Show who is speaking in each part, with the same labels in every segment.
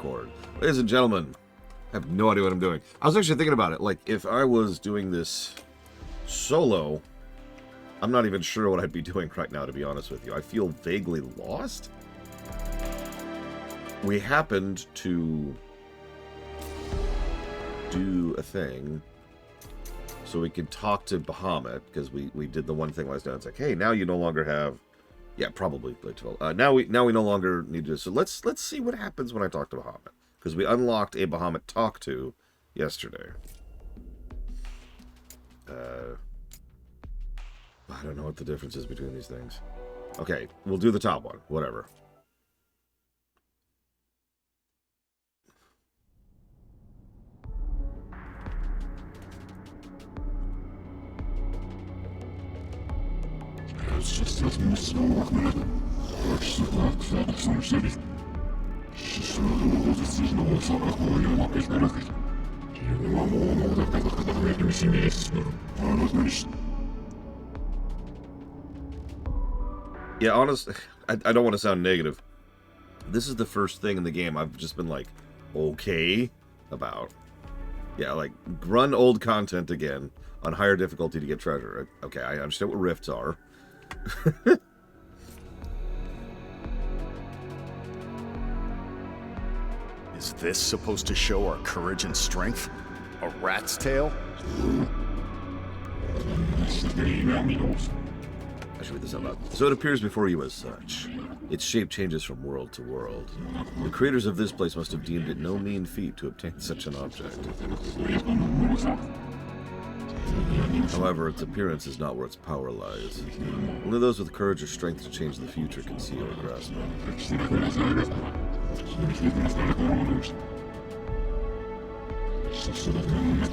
Speaker 1: Discord. Ladies and gentlemen, I have no idea what I'm doing. I was actually thinking about it. Like, if I was doing this solo, I'm not even sure what I'd be doing right now, to be honest with you. I feel vaguely lost. We happened to do a thing so we could talk to Bahamut, because we did the one thing last night. It's like, hey, now you no longer have... Yeah, probably like 12. Now we no longer need to... So let's see what happens when I talk to Bahamut. Because we unlocked a Bahamut talk to yesterday. I don't know what the difference is between these things. Okay, we'll do the top one. Whatever. Yeah, honestly, I don't want to sound negative. This is the first thing in the game I've just been like, okay about. Yeah, like, run old content again on higher difficulty to get treasure. Okay, I understand what rifts are.
Speaker 2: Is this supposed to show our courage and strength? A rat's tail?
Speaker 1: I should read this out loud. So it appears before you as such. Its shape changes from world to world. The creators of this place must have deemed it no mean feat to obtain such an object. However, its appearance is not where its power lies. Only those with courage or strength to change the future can see or grasp it.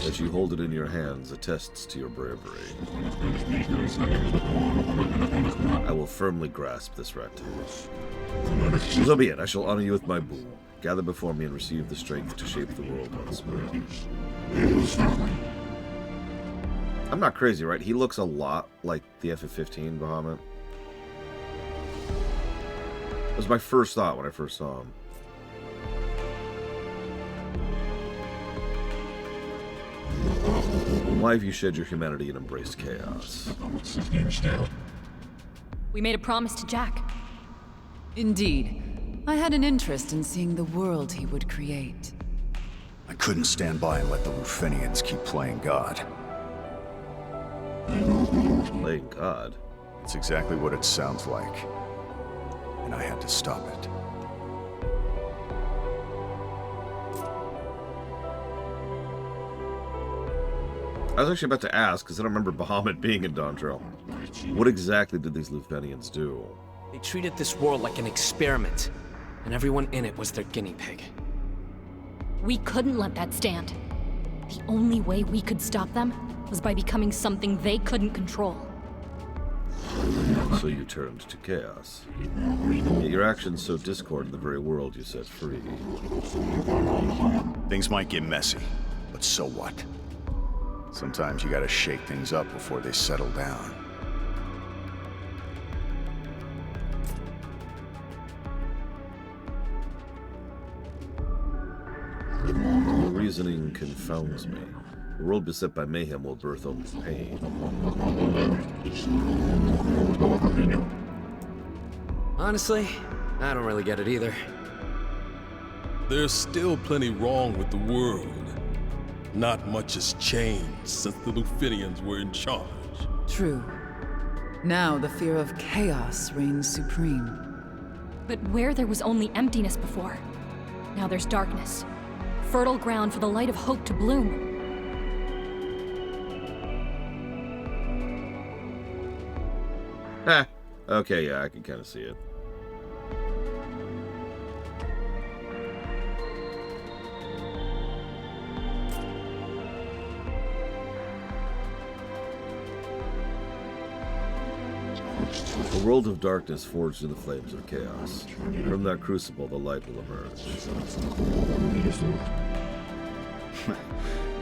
Speaker 1: That you hold it in your hands attests to your bravery. I will firmly grasp this rat tail. So be it. I shall honor you with my boon. Gather before me and receive the strength to shape the world once more. I'm not crazy, right? He looks a lot like the FF15 Bahamut. That was my first thought when I first saw him. Why have you shed your humanity and embraced chaos?
Speaker 3: We made a promise to Jack.
Speaker 4: Indeed. I had an interest in seeing the world he would create.
Speaker 2: I couldn't stand by and let the Lufenians keep playing God.
Speaker 1: Playing God?
Speaker 2: It's exactly what it sounds like. And I had to stop it.
Speaker 1: I was actually about to ask, because I don't remember Bahamut being in Dawntrail. What exactly did these Lufenians do?
Speaker 5: They treated this world like an experiment, and everyone in it was their guinea pig.
Speaker 3: We couldn't let that stand. The only way we could stop them was by becoming something they couldn't control.
Speaker 1: So you turned to chaos. Yet your actions sow discord in the very world you set free.
Speaker 2: Things might get messy, but so what? Sometimes you gotta shake things up before they settle down.
Speaker 1: Your reasoning confounds me. A world beset by mayhem will birth only pain.
Speaker 5: Honestly, I don't really get it either.
Speaker 6: There's still plenty wrong with the world. Not much has changed since the Lufenians were in charge.
Speaker 4: True. Now the fear of chaos reigns supreme.
Speaker 3: But where there was only emptiness before, now there's darkness. Fertile ground for the light of hope to bloom.
Speaker 1: Ah, okay, yeah, I can kind of see it. A world of darkness forged in the flames of chaos. From that crucible, the light will emerge.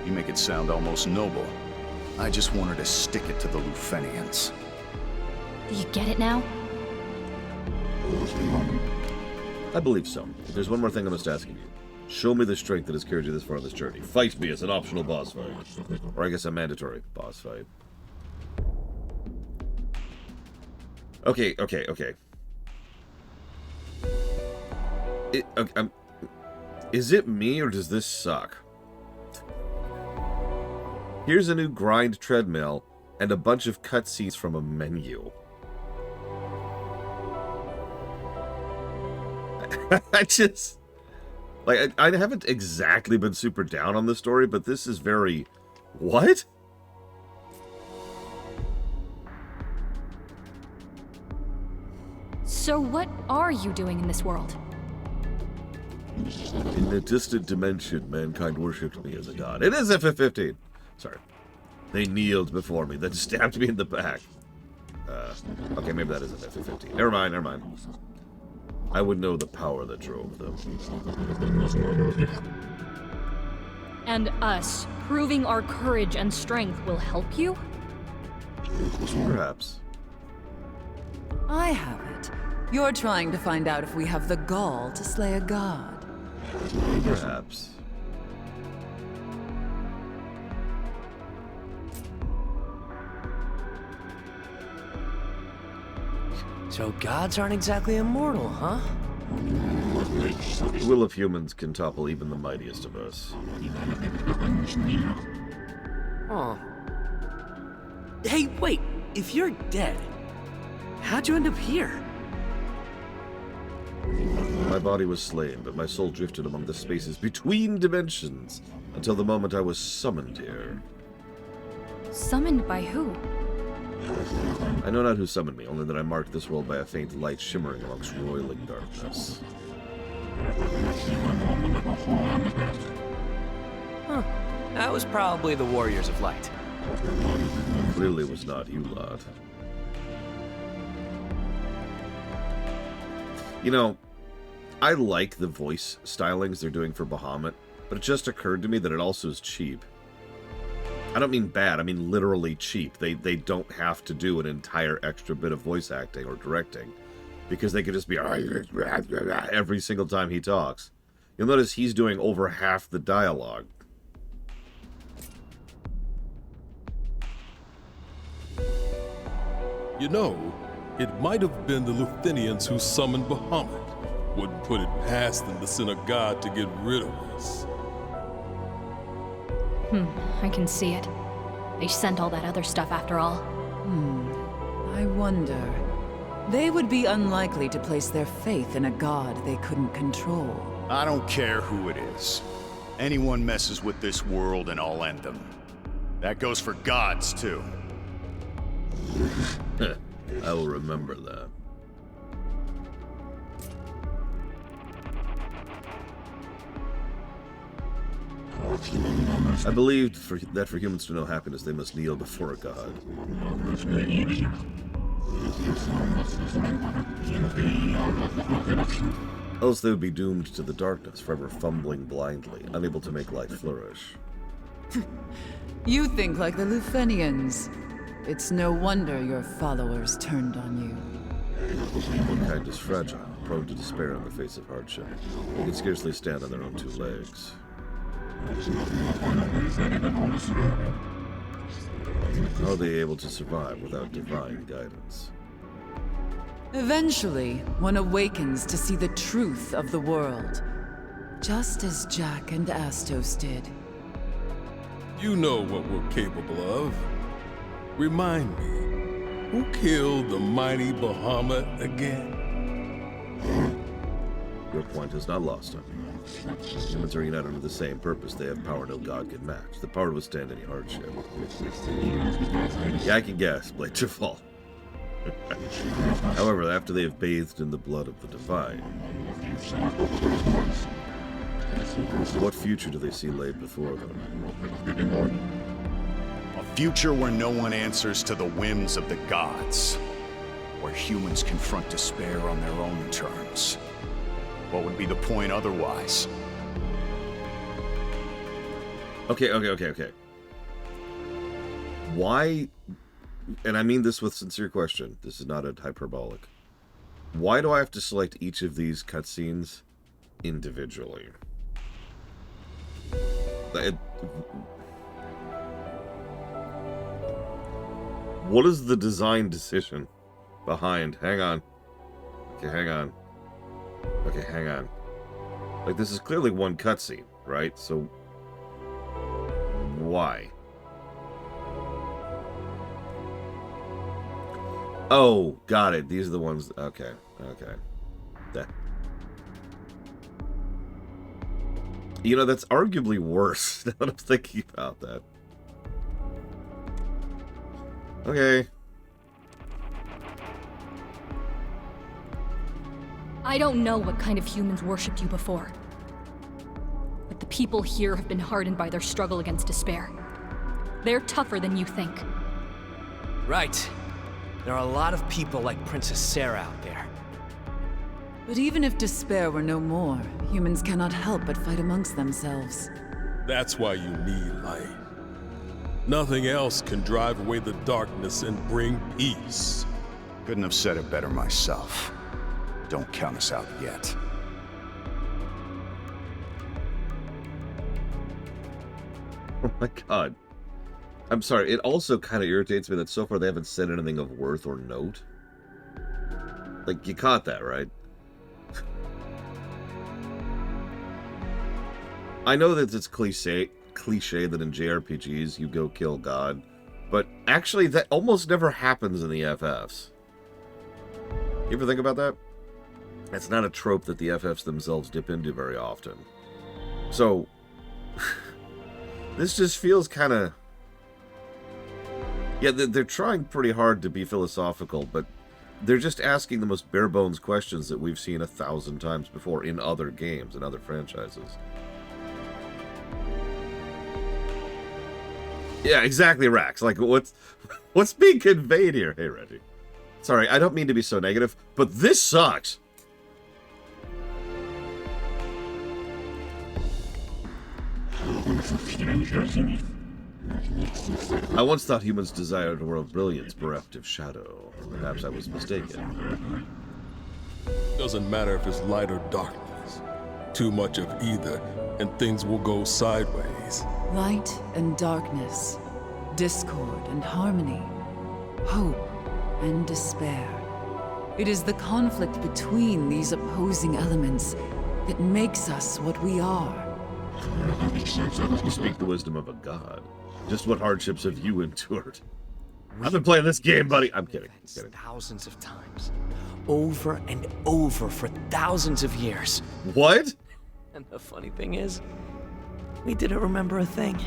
Speaker 2: You make it sound almost noble. I just wanted to stick it to the Lufenians.
Speaker 3: Do you get it now?
Speaker 1: I believe so. There's one more thing I must ask of you. Show me the strength that has carried you this far on this journey. Fight me as an optional boss fight. Or I guess a mandatory boss fight. Okay. Is it me, or does this suck? Here's a new grind treadmill and a bunch of cutscenes from a menu. I just... Like, I haven't exactly been super down on the story, but this is very... What?
Speaker 3: So what are you doing in this world?
Speaker 1: In a distant dimension, mankind worshipped me as a god. It is FF15! Sorry. They kneeled before me, then stabbed me in the back. Okay, maybe that isn't FF15. Never mind. I would know the power that drove them.
Speaker 3: And us proving our courage and strength will help you?
Speaker 1: Perhaps.
Speaker 4: I have it. You're trying to find out if we have the gall to slay a god.
Speaker 1: Perhaps.
Speaker 5: So gods aren't exactly immortal, huh?
Speaker 1: The will of humans can topple even the mightiest of us.
Speaker 5: Oh. Hey, wait. If you're dead, how'd you end up here?
Speaker 1: My body was slain, but my soul drifted among the spaces between dimensions until the moment I was summoned here.
Speaker 3: Summoned by who?
Speaker 1: I know not who summoned me, only that I marked this world by a faint light shimmering amongst roiling darkness.
Speaker 5: Huh. That was probably the Warriors of Light.
Speaker 1: Clearly was not you lot. You know, I like the voice stylings they're doing for Bahamut, but it just occurred to me that it also is cheap. I don't mean bad, I mean literally cheap. They don't have to do an entire extra bit of voice acting or directing, because they could just be every single time he talks. You'll notice he's doing over half the dialogue.
Speaker 6: You know, it might have been the Luthinians who summoned Bahamut. Wouldn't put it past them to send a god to get rid of us.
Speaker 3: I can see it. They sent all that other stuff after all.
Speaker 4: I wonder. They would be unlikely to place their faith in a god they couldn't control.
Speaker 2: I don't care who it is. Anyone messes with this world and I'll end them. That goes for gods, too.
Speaker 1: I will remember that. I believed that for humans to know happiness, they must kneel before a god. Else they would be doomed to the darkness, forever fumbling blindly, unable to make life flourish.
Speaker 4: You think like the Lufenians. It's no wonder your followers turned on you.
Speaker 1: Mankind is fragile, prone to despair in the face of hardship. They can scarcely stand on their own two legs. How are they able to survive without divine guidance?
Speaker 4: Eventually, one awakens to see the truth of the world. Just as Jack and Astos did.
Speaker 6: You know what we're capable of. Remind me, who killed the mighty Bahamut again?
Speaker 1: Your point is not lost on me. Humans are united under the same purpose. They have power no god can match. The power to withstand any hardship. Yeah, I can guess. Blade Jafal. However, after they have bathed in the blood of the divine, what future do they see laid before them?
Speaker 2: A future where no one answers to the whims of the gods. Where humans confront despair on their own terms. What would be the point otherwise?
Speaker 1: Okay. Why, and I mean this with sincere question, this is not a hyperbolic. Why do I have to select each of these cutscenes individually? What is the design decision behind? Hang on. Okay, hang on. Okay, hang on. Like, this is clearly one cutscene, right? So, why? Oh, got it. These are the ones. Okay, okay. That. You know, that's arguably worse now that I'm thinking about that. Okay.
Speaker 3: I don't know what kind of humans worshipped you before. But the people here have been hardened by their struggle against despair. They're tougher than you think.
Speaker 5: Right. There are a lot of people like Princess Sarah out there.
Speaker 4: But even if despair were no more, humans cannot help but fight amongst themselves.
Speaker 6: That's why you need light. Nothing else can drive away the darkness and bring peace.
Speaker 2: Couldn't have said it better myself. Don't count us out yet.
Speaker 1: Oh my god. I'm sorry, it also kind of irritates me that so far they haven't said anything of worth or note. Like, you caught that, right? I know that it's cliche that in JRPGs you go kill God, but actually that almost never happens in the FFs. You ever think about that? That's not a trope that the FFs themselves dip into very often. So, this just feels kind of... Yeah, they're trying pretty hard to be philosophical, but they're just asking the most bare-bones questions that we've seen 1,000 times before in other games and other franchises. Yeah, exactly, Rax. Like, what's being conveyed here? Hey, Reggie. Sorry, I don't mean to be so negative, but this sucks. I once thought humans desired a world of brilliance bereft of shadow. Perhaps I was mistaken.
Speaker 6: Doesn't matter if it's light or darkness. Too much of either, and things will go sideways.
Speaker 4: Light and darkness, discord and harmony, hope and despair. It is the conflict between these opposing elements that makes us what we are.
Speaker 1: You speak the wisdom of a god. Just what hardships have you endured? I've been playing this game, buddy. I'm kidding.
Speaker 5: Thousands of times. Over and over for thousands of years.
Speaker 1: What?
Speaker 5: And the funny thing is, we didn't remember a thing.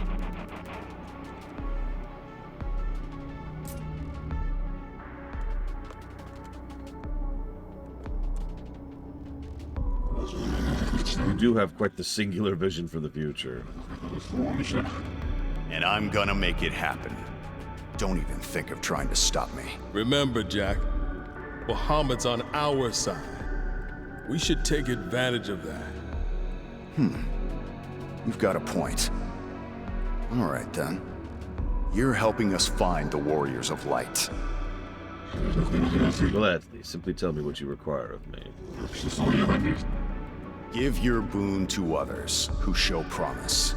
Speaker 1: You do have quite the singular vision for the future.
Speaker 2: And I'm gonna make it happen. Don't even think of trying to stop me.
Speaker 6: Remember, Jack, Bahamut's on our side. We should take advantage of that.
Speaker 2: You've got a point. All right, then. You're helping us find the Warriors of Light.
Speaker 1: Gladly, simply tell me what you require of me.
Speaker 2: Give your boon to others who show promise.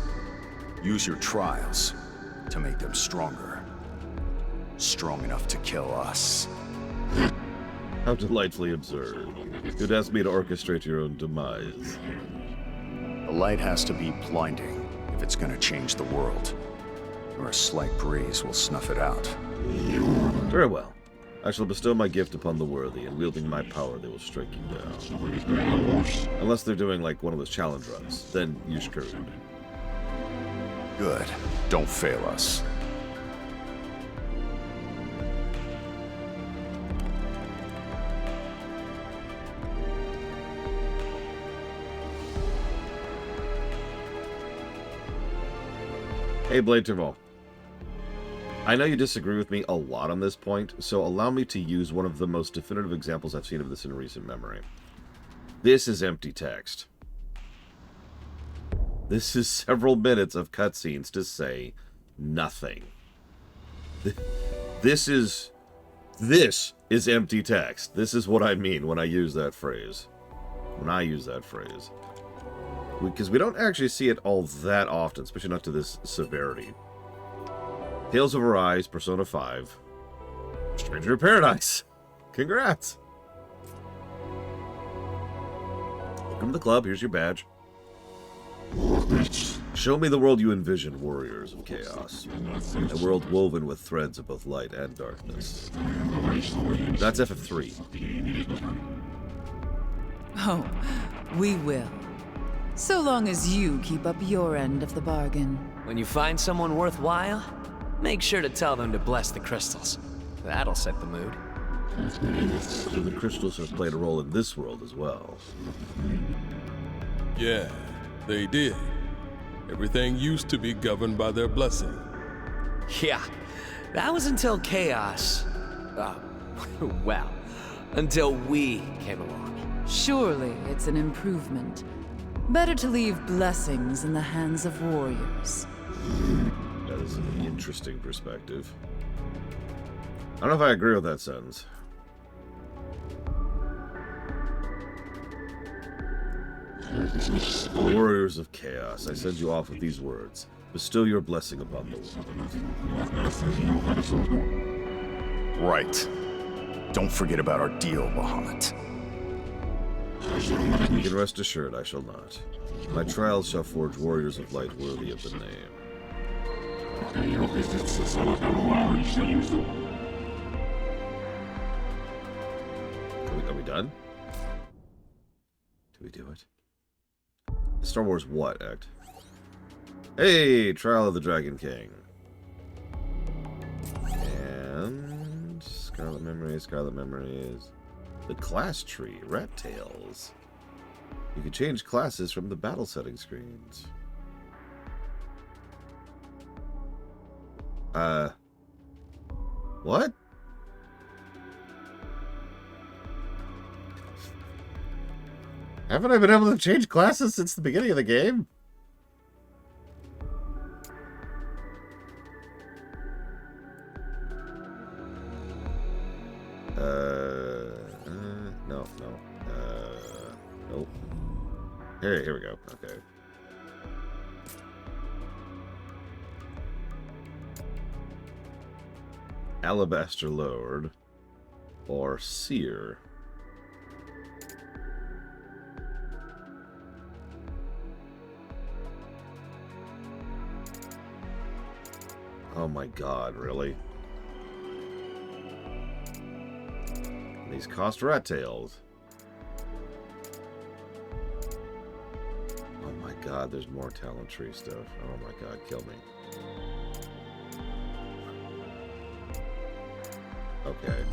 Speaker 2: Use your trials to make them stronger. Strong enough to kill us.
Speaker 1: How delightfully absurd. You'd ask me to orchestrate your own demise.
Speaker 2: The light has to be blinding if it's gonna change the world. Or a slight breeze will snuff it out.
Speaker 1: Very well. I shall bestow my gift upon the worthy, and wielding my power, they will strike you down. Unless they're doing, like, one of those challenge runs. Then you're screwed.
Speaker 2: Good. Don't fail us.
Speaker 1: Hey, Blade Terval. I know you disagree with me a lot on this point, so allow me to use one of the most definitive examples I've seen of this in recent memory. This is empty text. This is several minutes of cutscenes to say nothing. This is empty text. This is what I mean when I use that phrase. Because we don't actually see it all that often, especially not to this severity. Tales of Arise, Persona 5. Stranger in Paradise. Congrats. Welcome to the club. Here's your badge. Show me the world you envision, warriors of chaos. A world woven with threads of both light and darkness. That's FF3.
Speaker 4: Oh, we will. So long as you keep up your end of the bargain.
Speaker 5: When you find someone worthwhile, make sure to tell them to bless the crystals. That'll set the mood.
Speaker 1: So the crystals have played a role in this world as well.
Speaker 6: Yeah, they did. Everything used to be governed by their blessing.
Speaker 5: Yeah, that was until Chaos. Well, until we came along.
Speaker 4: Surely it's an improvement. Better to leave blessings in the hands of warriors.
Speaker 1: That is an interesting perspective. I don't know if I agree with that sentence. Warriors of Chaos, I send you off with these words. Bestow your blessing upon the world.
Speaker 2: Right. Don't forget about our deal, Bahamut.
Speaker 1: You can rest assured I shall not. My trials shall forge warriors of light worthy of the name. Are we done? Did we do it? Star Wars what act? Hey, Trial of the Dragon King. And Scarlet Memories. The class tree, Rat Tails. You can change classes from the battle setting screens. What? Haven't I been able to change classes since the beginning of the game? No. Nope. Here we go. Okay. Alabaster Lord or Seer. Oh my god, really? These cost rat tails. Oh my god, there's more talent tree stuff. Oh my god, kill me. Okay.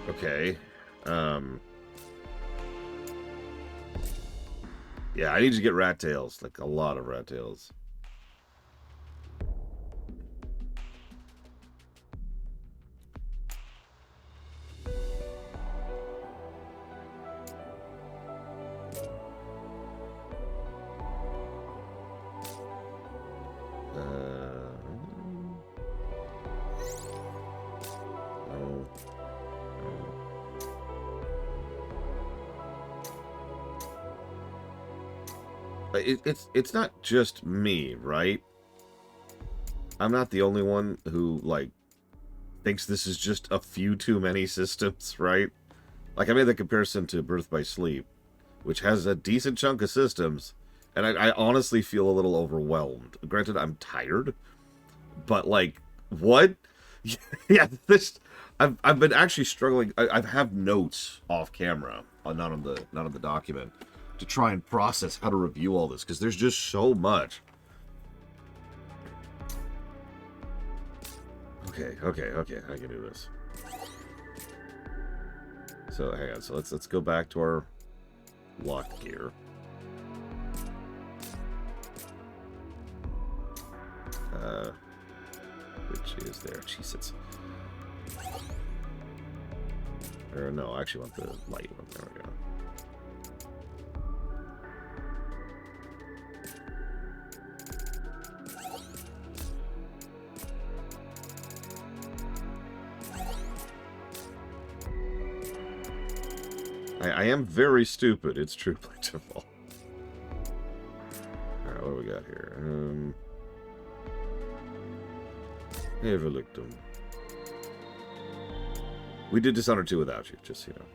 Speaker 1: Okay. Yeah, I need to get rat tails, like a lot of rat tails. It's not just me, right? I'm not the only one who, like, thinks this is just a few too many systems, right? Like, I made the comparison to Birth by Sleep, which has a decent chunk of systems, and I honestly feel a little overwhelmed. Granted, I'm tired, but, like, what? Yeah, this... I've been actually struggling. I have notes off camera, not on the document, to try and process how to review all this, because there's just so much. Okay, I can do this. So hang on, so let's go back to our locked gear. Which is there. Jesus. Or no, I actually want the light one. There we go. I am very stupid. It's true, Plentiful. Alright, what do we got here? Everlictum. We did Dishonored 2 without you, just so you know.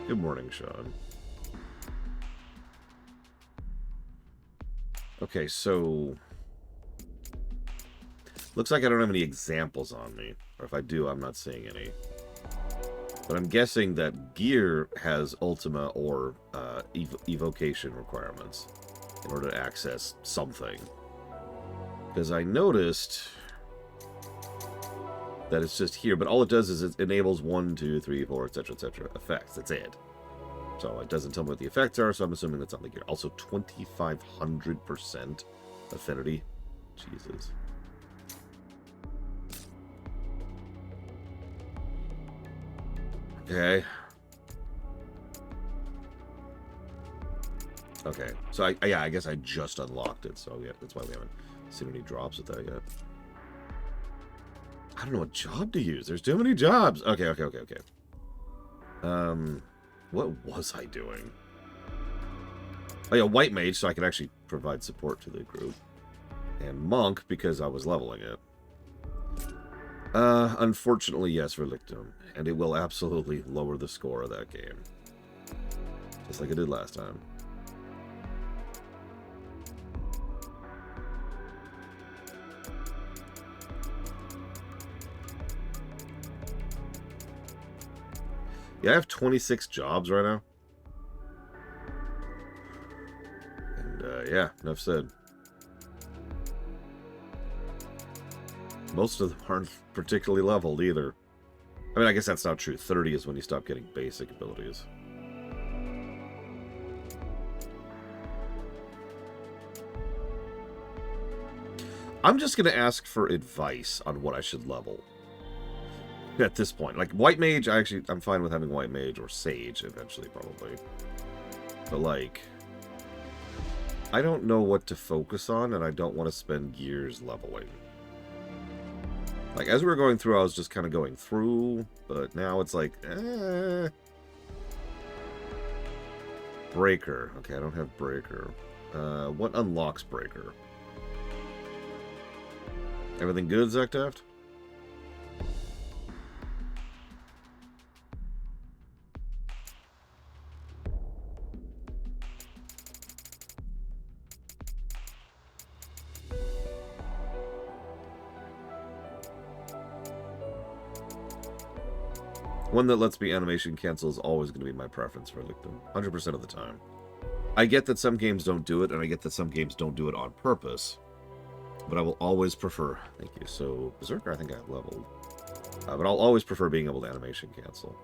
Speaker 1: Good morning, Sean. Okay, so... looks like I don't have any examples on me. Or if I do, I'm not seeing any. But I'm guessing that gear has Ultima or evocation requirements in order to access something. Because I noticed that it's just here, but all it does is it enables 1, 2, 3, 4, etc., etc. effects. That's it. So it doesn't tell me what the effects are, so I'm assuming that's on the gear. Also, 2,500% affinity. Jesus. Okay. Okay. So, I guess I just unlocked it, so yeah, that's why we haven't seen any drops with that yet. I don't know what job to use. There's too many jobs. Okay. What was I doing? Oh yeah, White Mage, so I can actually provide support to the group. And Monk, because I was leveling it. Unfortunately, yes, Relictum. And it will absolutely lower the score of that game. Just like it did last time. Yeah, I have 26 jobs right now. And, yeah, enough said. Most of them aren't particularly leveled either. I mean, I guess that's not true. 30 is when you stop getting basic abilities. I'm just going to ask for advice on what I should level. At this point. Like, White Mage, I'm fine with having White Mage or Sage, eventually, probably. But, like, I don't know what to focus on, and I don't want to spend years leveling. Like, as we were going through, I was just kind of going through, but now it's like, Breaker. Okay, I don't have Breaker. What unlocks Breaker? Everything good, Zektaft? One that lets me animation cancel is always going to be my preference for Lictum, 100% of the time. I get that some games don't do it, and I get that some games don't do it on purpose, but I will always prefer... Thank you. So, Berserker, I think I have leveled. But I'll always prefer being able to animation cancel.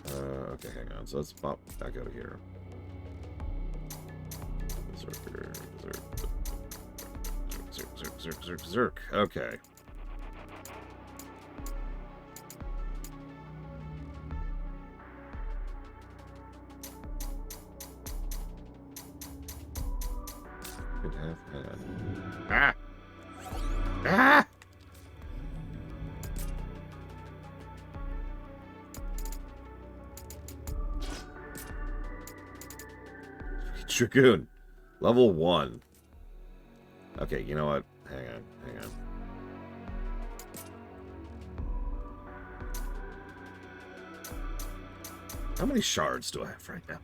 Speaker 1: Okay, hang on. So let's pop back out of here. Berserker, Berserk. Okay. Could have had. Ah! Ah! Dragoon. Level 1. Okay, you know what? Hang on. How many shards do I have right now?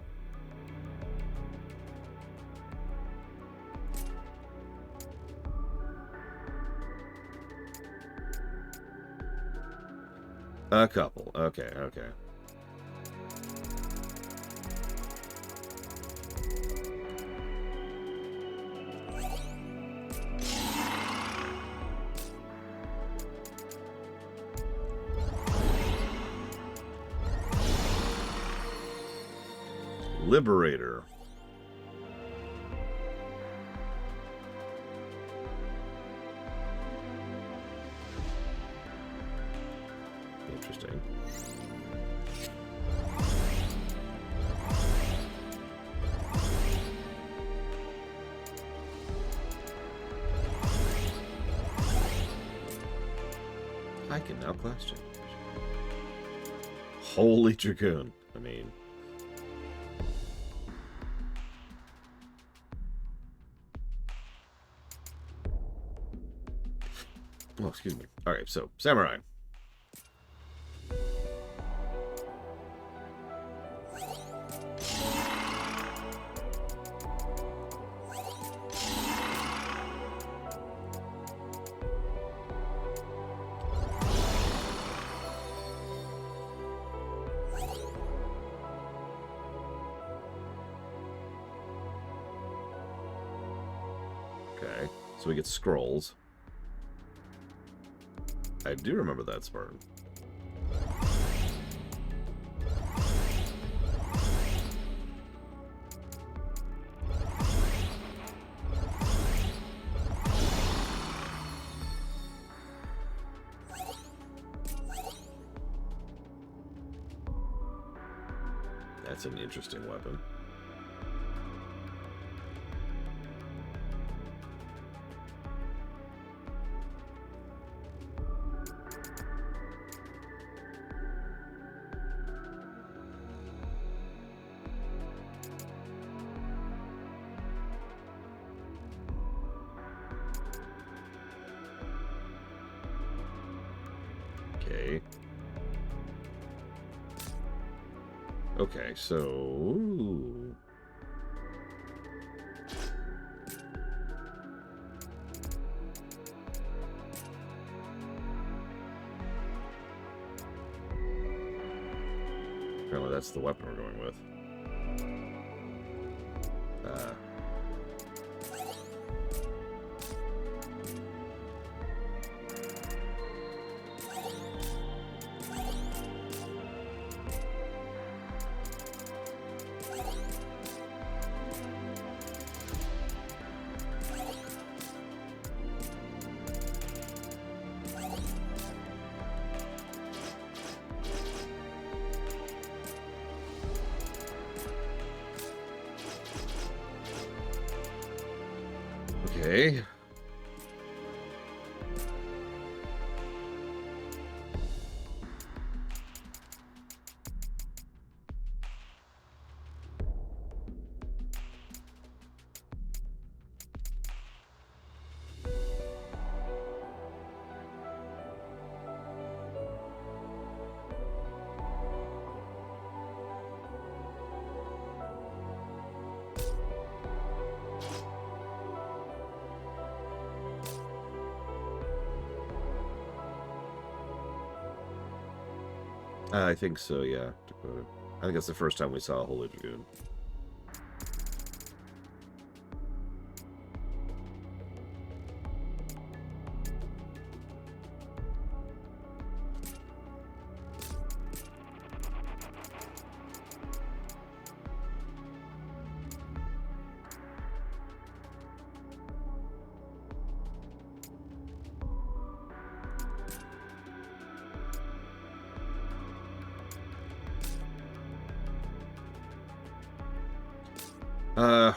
Speaker 1: A couple. Okay. Liberator. Interesting. I can now class change. Holy Dragoon. I mean... Oh, excuse me. Alright, so, Samurai. Okay, so we get scrolls. I do remember that, Spartan. That's an interesting weapon. Okay. Okay, so... Ooh. Apparently that's the weapon we're going with. Okay. I think so, yeah. Dakota. I think that's the first time we saw a Holy Dragoon.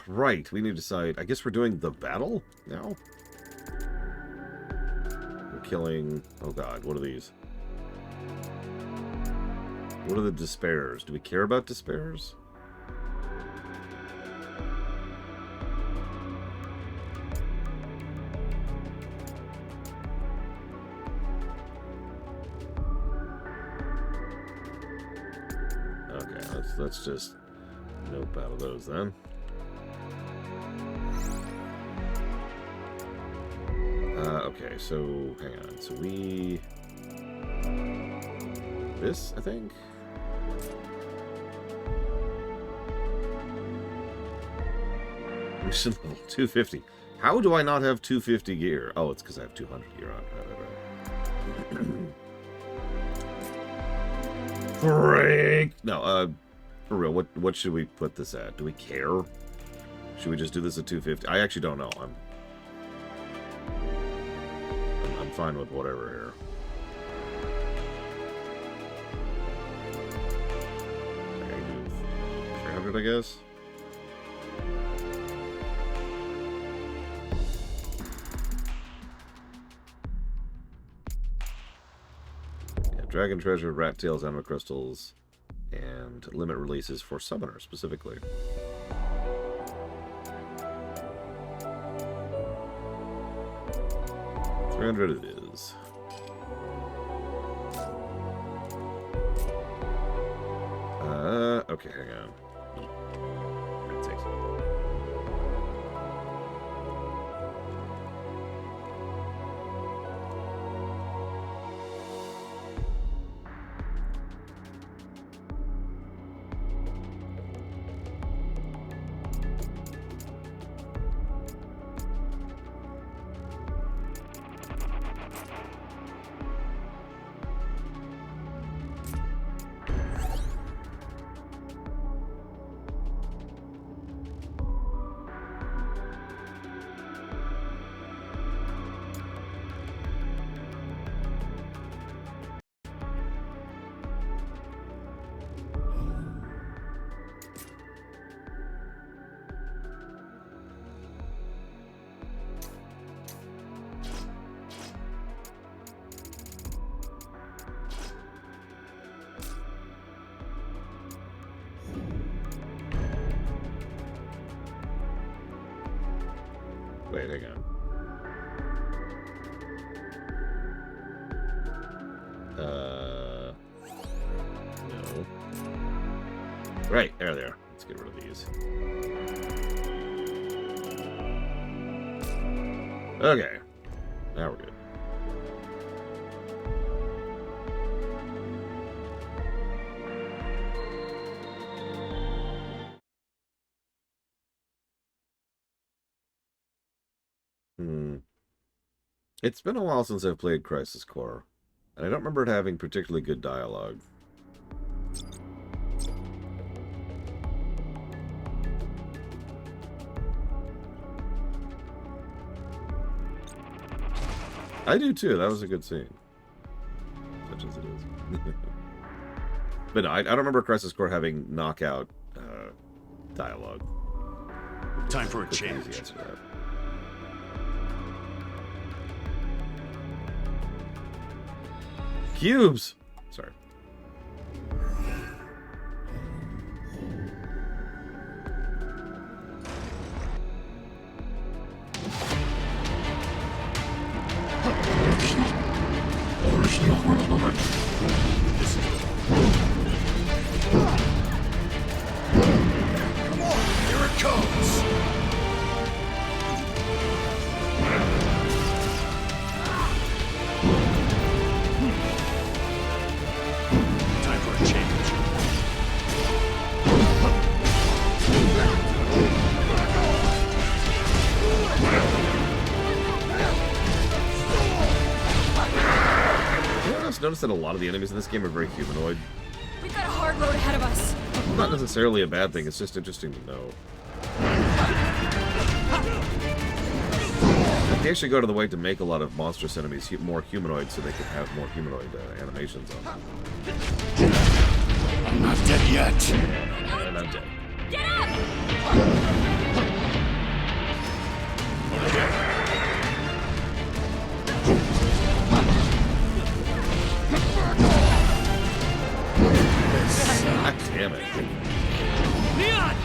Speaker 1: Right. We need to decide. I guess we're doing the battle now? We're killing... Oh god, what are these? What are the Despairs? Do we care about Despairs? Okay, let's just nope out of those then. Okay, so hang on. So we this, I think. Mission level 250. How do I not have 250 gear? Oh, it's because I have 200 gear on. Frank. No, For real, what should we put this at? Do we care? Should we just do this at 250? I actually don't know. I'm fine with whatever here. I can do 300, I guess. Yeah, Dragon Treasure, Rat Tails, Anima Crystals, and limit releases for Summoner specifically. $300 it is. Okay, hang on. That takes it. Wait, hang on. No. Right, there they are. Let's get rid of these. Okay. Now we're good. It's been a while since I've played Crisis Core, and I don't remember it having particularly good dialogue. I do too, that was a good scene. Such as it is. But no, I don't remember Crisis Core having knockout dialogue.
Speaker 2: Time for a change.
Speaker 1: Cubes! Sorry.
Speaker 2: Here it comes! Time for a change.
Speaker 1: I just noticed that a lot of the enemies in this game are very humanoid.
Speaker 3: We've got a hard road ahead of us.
Speaker 1: Not necessarily a bad thing, it's just interesting to know. They actually go to the way to make a lot of monstrous enemies more humanoid so they can have more humanoid animations on them.
Speaker 2: I'm not dead yet.
Speaker 1: And I'm dead.
Speaker 3: Get up!
Speaker 1: God damn it.
Speaker 5: Leon!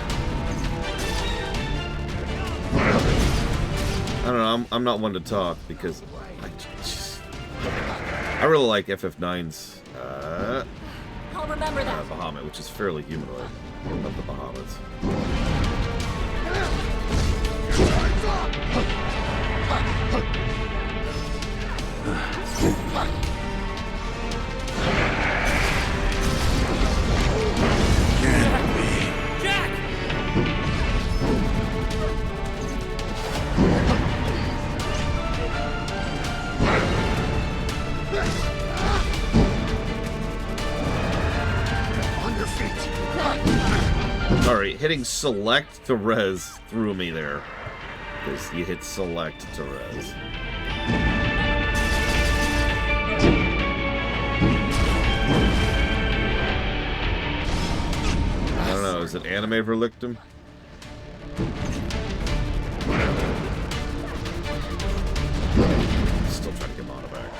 Speaker 1: I don't know, I'm not one to talk because I really like FF9's
Speaker 3: I'll remember that.
Speaker 1: Bahamut, which is fairly humanoid. I love the Bahamuts.
Speaker 5: Jack!
Speaker 2: On your feet!
Speaker 1: Sorry, hitting select to res threw me there. Because you hit select to res. I don't know, is it anime verlictum? Still trying to get Mana back.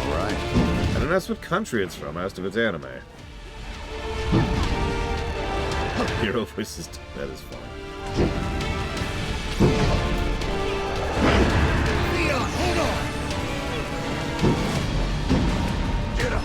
Speaker 2: Alright.
Speaker 1: I didn't ask what country it's from, I asked if it's anime. Hero voices, that is fun.
Speaker 2: Leon, hold on! Get up!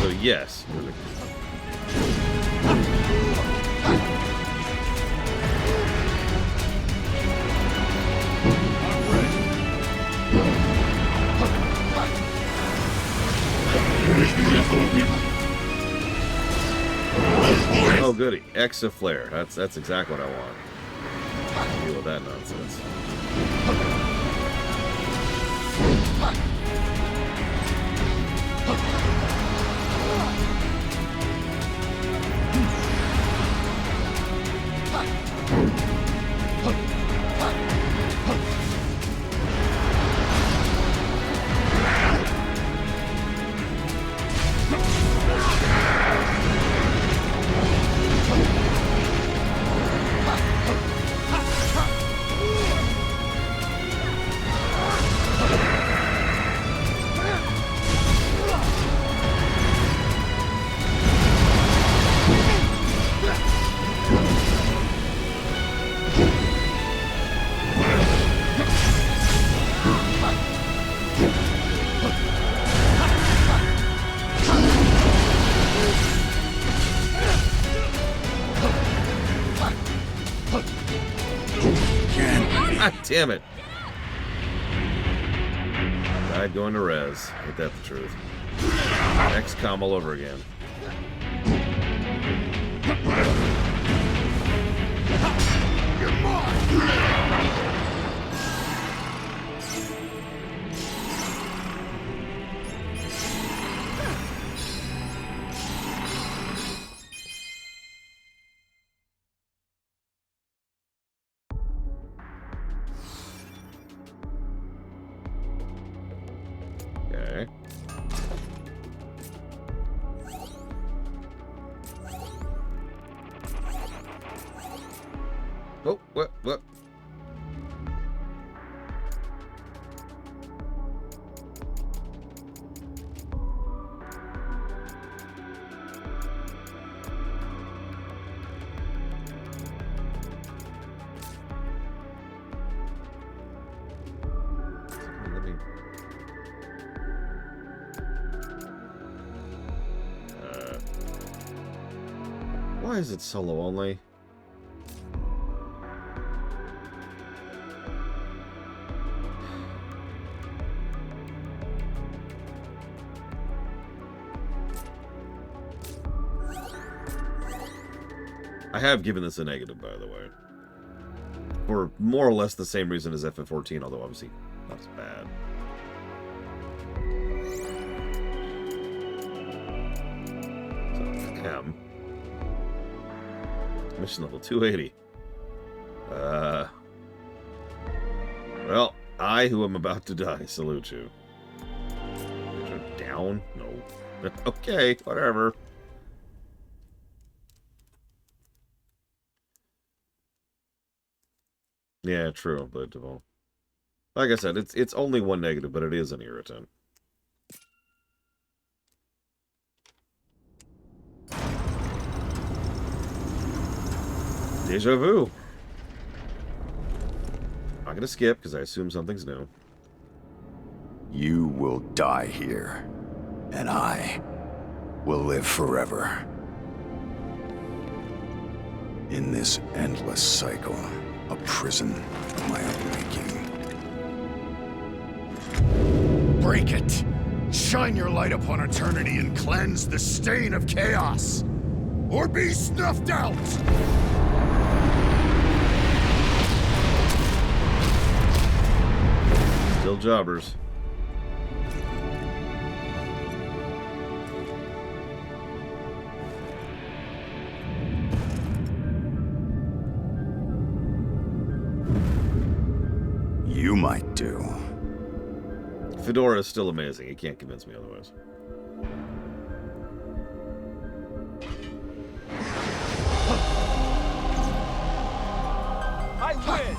Speaker 1: So yes. Oh goody, Exaflare. That's exactly what I want. Deal with that nonsense. God damn it. Died going to res. Ain't that the truth? XCOM all over again. Okay. Oh, what? Let me... Why is it solo only? I have given this a negative, by the way. For more or less the same reason as FF14, although obviously not as bad. So, M. Mission level 280. Well, I, who am about to die, salute you. Down? No. Okay, whatever. Yeah, true, but well, like I said, it's only one negative, but it is an irritant. Deja vu. I'm gonna skip because I assume something's new.
Speaker 2: You will die here, and I will live forever. In this endless cycle, a prison of my own making. Break it! Shine your light upon eternity and cleanse the stain of chaos! Or be snuffed out!
Speaker 1: Still jobbers.
Speaker 2: You might do.
Speaker 1: Fedora is still amazing. He can't convince me otherwise.
Speaker 5: I win!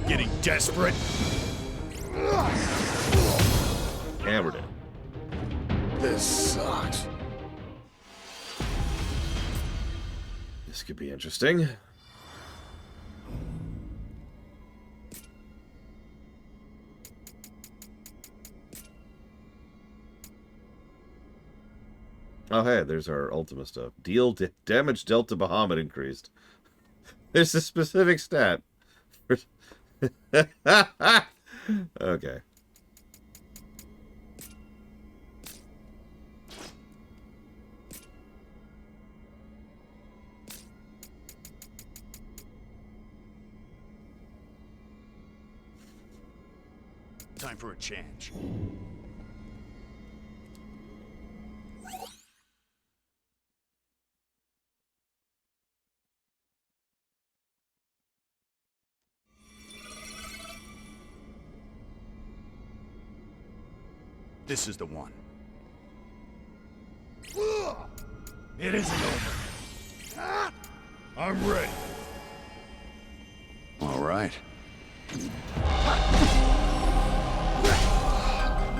Speaker 2: Getting desperate?
Speaker 1: Hammered it.
Speaker 2: This sucks.
Speaker 1: This could be interesting. Oh, hey, there's our Ultima stuff. Damage dealt to Bahamut increased. There's a specific stat. Okay.
Speaker 2: Time for a change. This is the one. It isn't over. I'm ready. All right.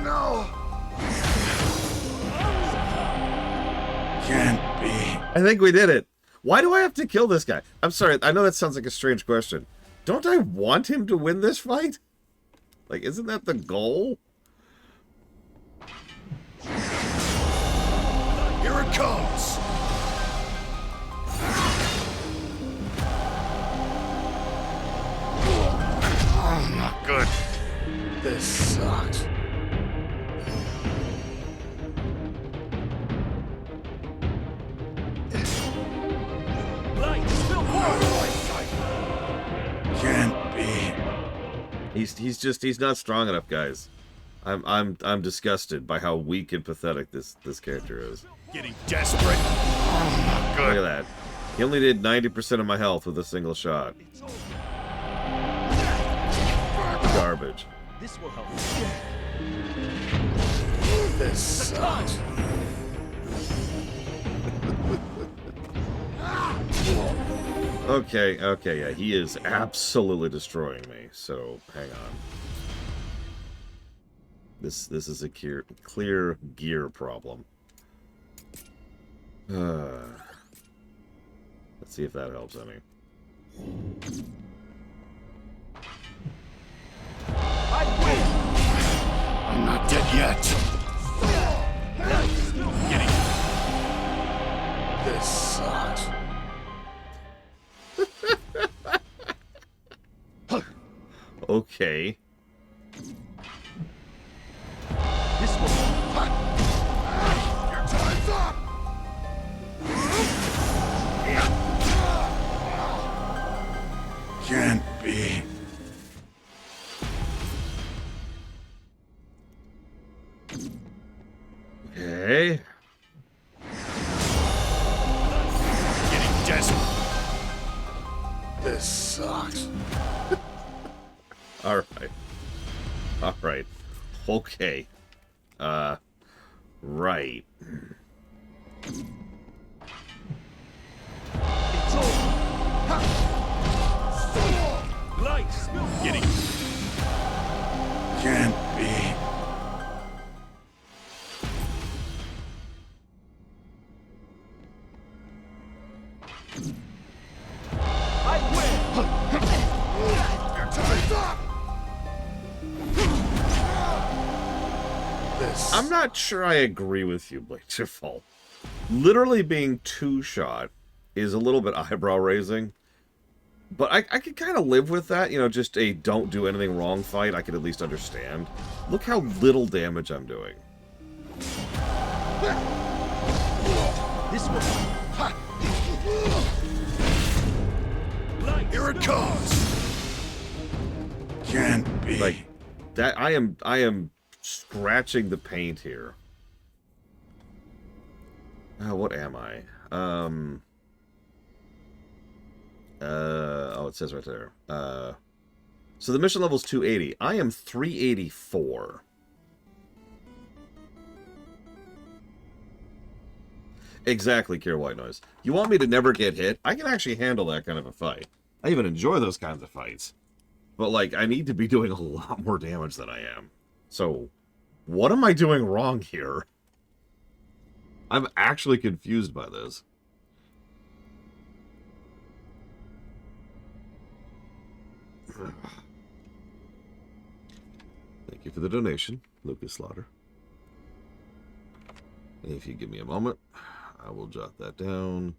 Speaker 2: No! Can't be.
Speaker 1: I think we did it. Why do I have to kill this guy? I'm sorry, I know that sounds like a strange question. Don't I want him to win this fight? Like, isn't that the goal?
Speaker 2: Here it comes! Oh, not good. This sucks. Can't be.
Speaker 1: He's not strong enough, guys. I'm disgusted by how weak and pathetic this character is.
Speaker 2: Getting desperate. Oh, not
Speaker 1: Look at
Speaker 2: good.
Speaker 1: that. He only did 90% of my health with a single shot. Garbage.
Speaker 5: This will help.
Speaker 2: This sucks.
Speaker 1: Okay, yeah, he is absolutely destroying me. So hang on. This is a clear gear problem. Let's see if that helps any.
Speaker 5: I win!
Speaker 2: I'm not dead yet. Getting. This sucks.
Speaker 1: Okay.
Speaker 5: This will.
Speaker 2: Your time's up. Can't be.
Speaker 1: Okay.
Speaker 2: Getting desperate. This sucks.
Speaker 1: All right. All right. Okay. Right.
Speaker 5: It's over. Light spill.
Speaker 2: Getting. Can't be.
Speaker 1: I'm not sure I agree with you, Blade Default. Literally being two-shot is a little bit eyebrow-raising. But I could kind of live with that, you know, just a don't do anything wrong fight. I could at least understand. Look how little damage I'm doing.
Speaker 2: This one. Here it comes. Can't be.
Speaker 1: Like that, I am scratching the paint here. What am I? Oh, it says right there. So the mission level is 280. I am 384. Exactly, Kira White Noise. You want me to never get hit? I can actually handle that kind of a fight. I even enjoy those kinds of fights. But, like, I need to be doing a lot more damage than I am. So, what am I doing wrong here? I'm actually confused by this. Thank you for the donation, Lucas Slaughter. If you give me a moment, I will jot that down.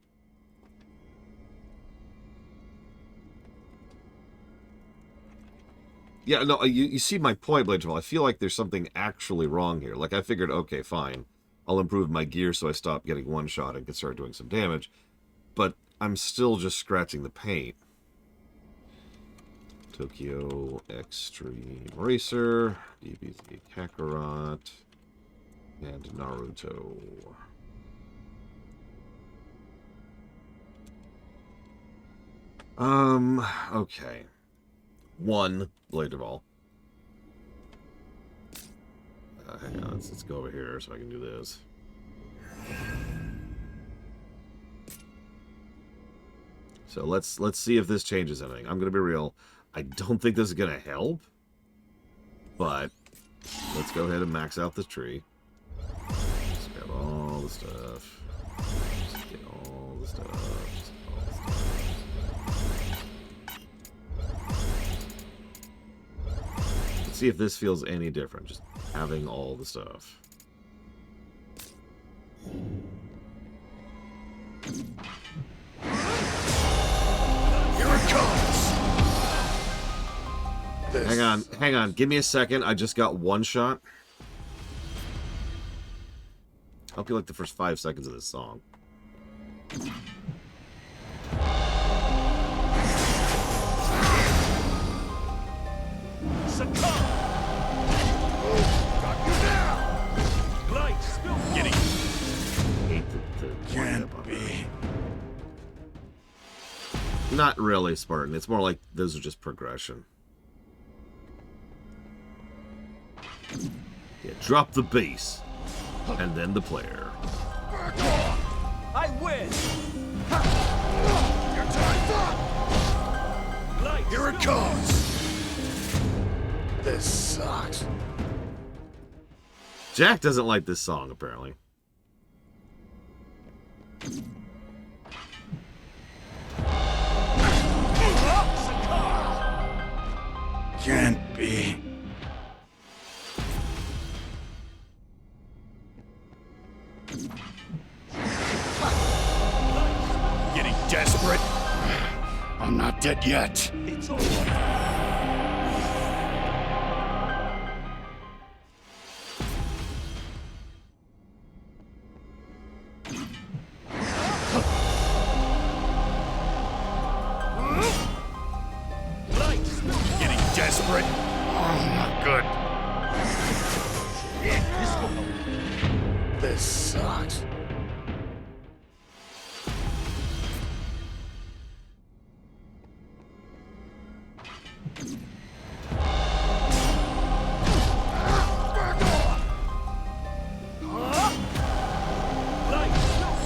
Speaker 1: Yeah, no, you see my point, Blade Jamal. I feel like there's something actually wrong here. Like, I figured, okay, fine. I'll improve my gear so I stop getting one shot and can start doing some damage. But I'm still just scratching the paint. Tokyo Extreme Racer, DBZ Kakarot, and Naruto. Okay. One Blade of All. Hang on, let's go over here so I can do this. So let's see if this changes anything. I'm gonna be real. I don't think this is gonna help, but let's go ahead and max out this tree. Let's grab all the stuff. Let's get all the stuff. Let's see if this feels any different. Just having all the stuff.
Speaker 2: Here it comes.
Speaker 1: Hang on. Give me a second. I just got one shot. Hope you like the first 5 seconds of this song.
Speaker 2: Can't be.
Speaker 1: Not really, Spartan. It's more like those are just progression. Yeah, drop the bass, and then the player.
Speaker 5: I win!
Speaker 2: Your time's up! Here it comes! This sucks.
Speaker 1: Jack doesn't like this song, apparently.
Speaker 2: Can't be. Getting desperate. I'm not dead yet.
Speaker 5: It's all right.
Speaker 2: Getting desperate. Oh, not good. This sucks.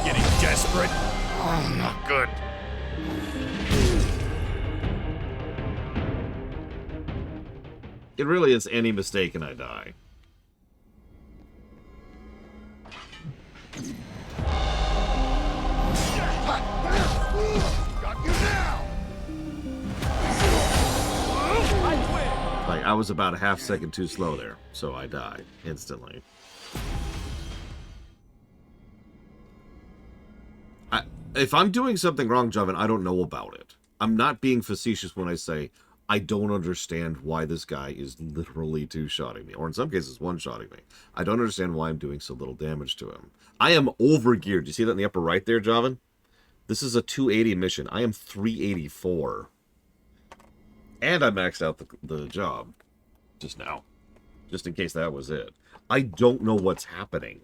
Speaker 2: Getting desperate. Oh, not good.
Speaker 1: It really is any mistake and I die.
Speaker 2: Got you now.
Speaker 1: Like, I was about a half second too slow there, so I died instantly. If I'm doing something wrong, Joven, I don't know about it. I'm not being facetious when I say I don't understand why this guy is literally two-shotting me, or in some cases one-shotting me. I don't understand why I'm doing so little damage to him. I am over-geared. You see that in the upper right there, Joven? This is a 280 mission. I am 384. And I maxed out the job just now. Just in case that was it. I don't know what's happening.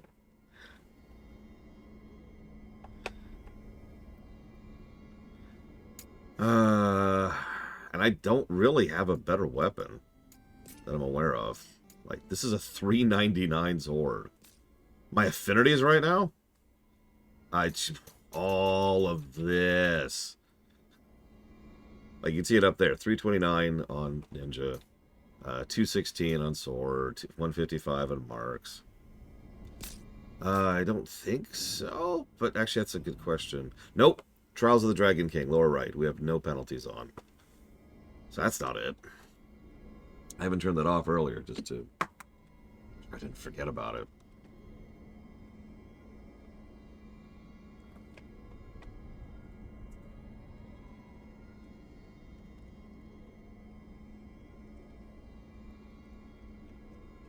Speaker 1: And I don't really have a better weapon that I'm aware of. Like, this is a 399 sword. My affinities right now? All of this. Like, you can see it up there. 329 on Ninja. 216 on sword. 155 on marks. I don't think so. But actually, that's a good question. Nope. Trials of the Dragon King, lower right. We have no penalties on. So that's not it. I haven't turned that off earlier just to... I didn't forget about it.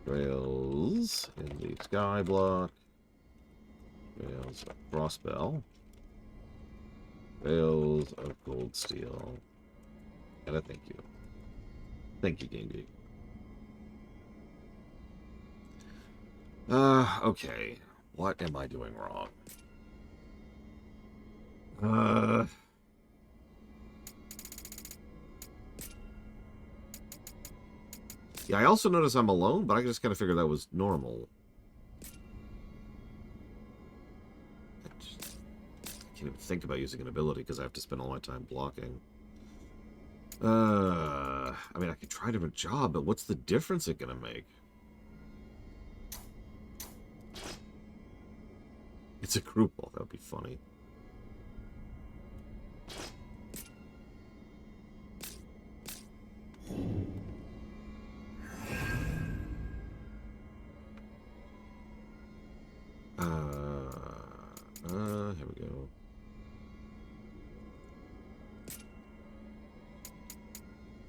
Speaker 1: Trails in the sky block. Trails of Frostbell. Trails of Gold Steel. And a thank you. Thank you, Game Geek. Okay. What am I doing wrong? Yeah, I also notice I'm alone, but I just kind of figured that was normal. I can't even think about using an ability because I have to spend all my time blocking. I mean, I could try a different job, but what's the difference it gonna make? It's a group ball. That would be funny. Here we go.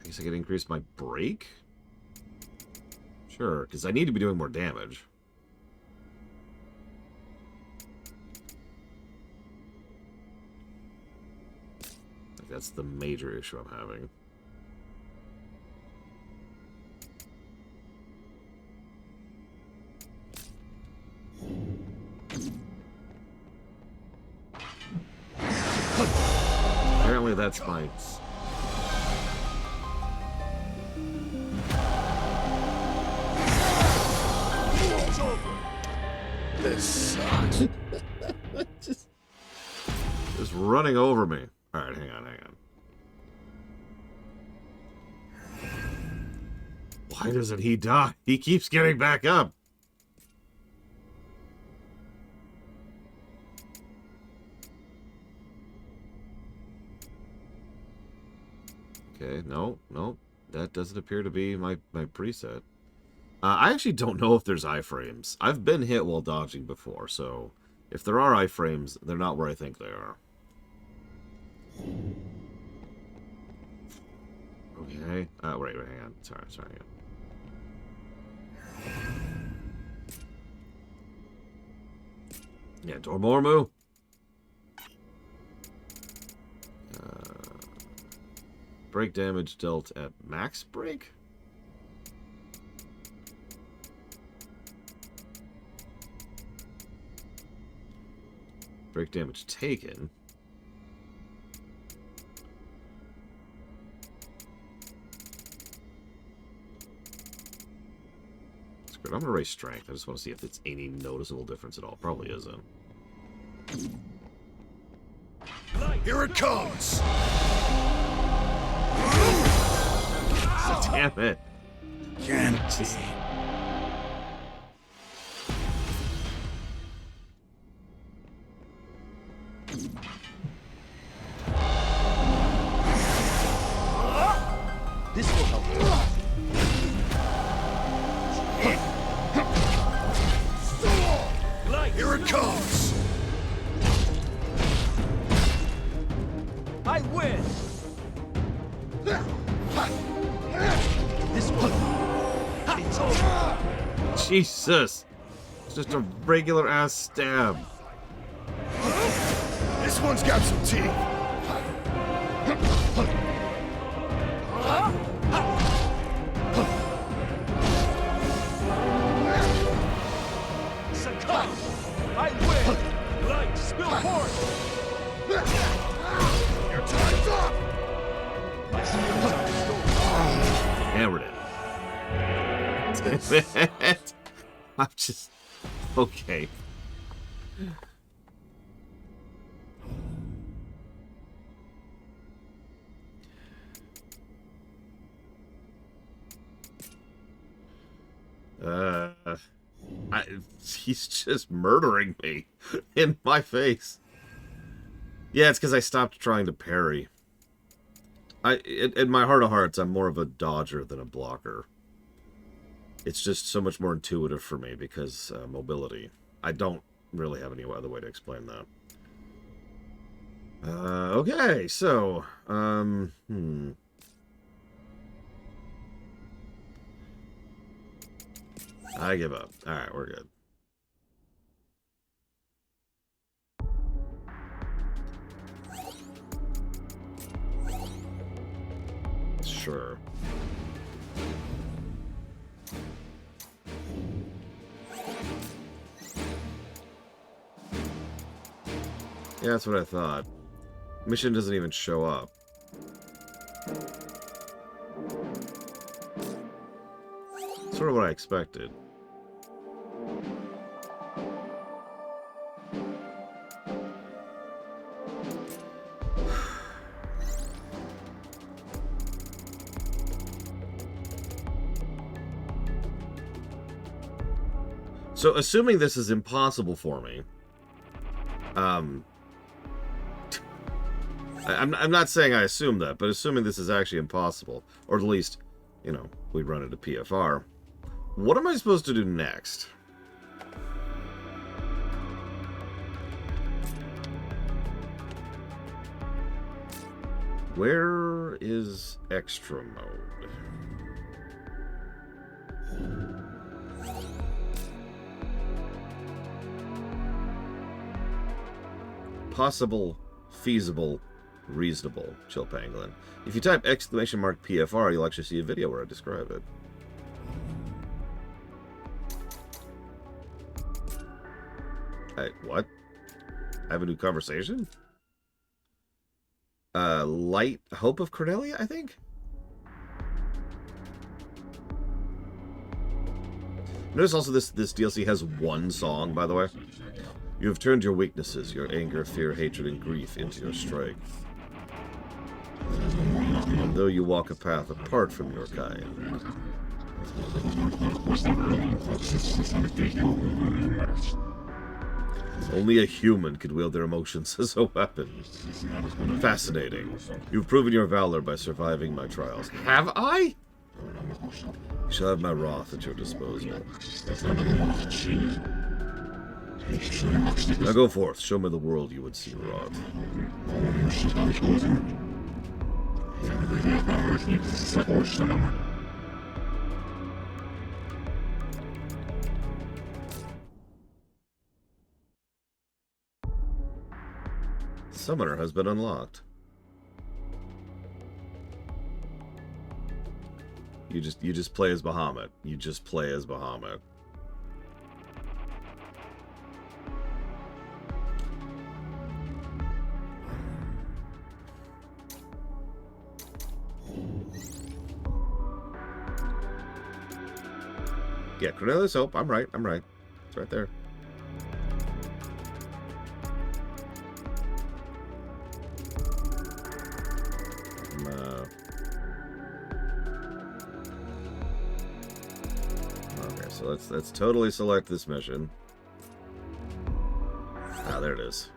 Speaker 1: I guess I could increase my break? Sure, because I need to be doing more damage. Like, that's the major issue I'm having. Apparently that's my...
Speaker 2: This sucks.
Speaker 1: just running over me. Alright, hang on. Why doesn't he die? He keeps getting back up. Okay, no. That doesn't appear to be my preset. I actually don't know if there's iframes. I've been hit while dodging before, so if there are iframes, they're not where I think they are. Okay. Wait, hang on. Sorry. Yeah, Dormammu. Break damage dealt at max break? Break damage taken. That's good. I'm gonna raise strength. I just want to see if it's any noticeable difference at all. Probably isn't.
Speaker 2: Here it comes!
Speaker 1: Damn it.
Speaker 2: Can't
Speaker 5: This will help.
Speaker 2: Here it comes!
Speaker 1: Jesus! It's just a regular ass stab.
Speaker 2: This one's got some teeth.
Speaker 7: Succumb! I win! Light, spill forth!
Speaker 2: Your time's up!
Speaker 7: My skills are restored.
Speaker 1: Hammered it. Damn it. I'm just... Okay. He's just murdering me in my face. Yeah, it's because I stopped trying to parry. In my heart of hearts, I'm more of a dodger than a blocker. It's just so much more intuitive for me because mobility. I don't really have any other way to explain that. Okay, so, I give up. Alright, we're good. Sure. Yeah, that's what I thought. Mission doesn't even show up. Sort of what I expected. So, assuming this is impossible for me, I'm not saying I assume that, but assuming this is actually impossible, or at least, you know, we run into PFR, what am I supposed to do next? Where is extra mode? Possible, feasible, reasonable, Chill Pangolin. If you type !PFR, you'll actually see a video where I describe it. What? I have a new conversation? Light Hope of Cornelia, I think? Notice also this DLC has one song, by the way. You have turned your weaknesses, your anger, fear, hatred, and grief into your strength. And though you walk a path apart from your kind. Only a human could wield their emotions as a weapon. Fascinating. You've proven your valor by surviving my trials. Have I? You shall have my wrath at your disposal. Now go forth, show me the world you would see wrought. Summoner has been unlocked. You just play as Bahamut. You just play as Bahamut. Yeah, Cornelius Hope. I'm right. It's right there. Okay, so let's totally select this mission. Ah, there it is.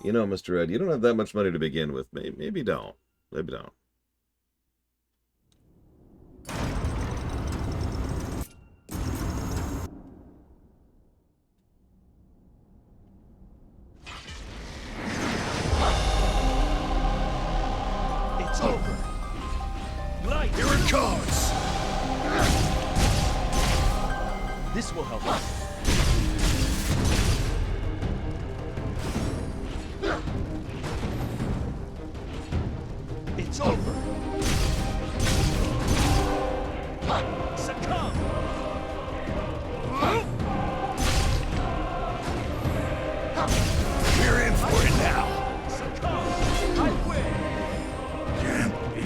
Speaker 1: You know, Mr. Ed, you don't have that much money to begin with. Maybe don't. Maybe don't.
Speaker 7: It's over. Light.
Speaker 2: Here it comes!
Speaker 7: This will help us. It's over. Succumb.
Speaker 2: We're in for it now!
Speaker 7: Succumb. I win.
Speaker 2: Can't be.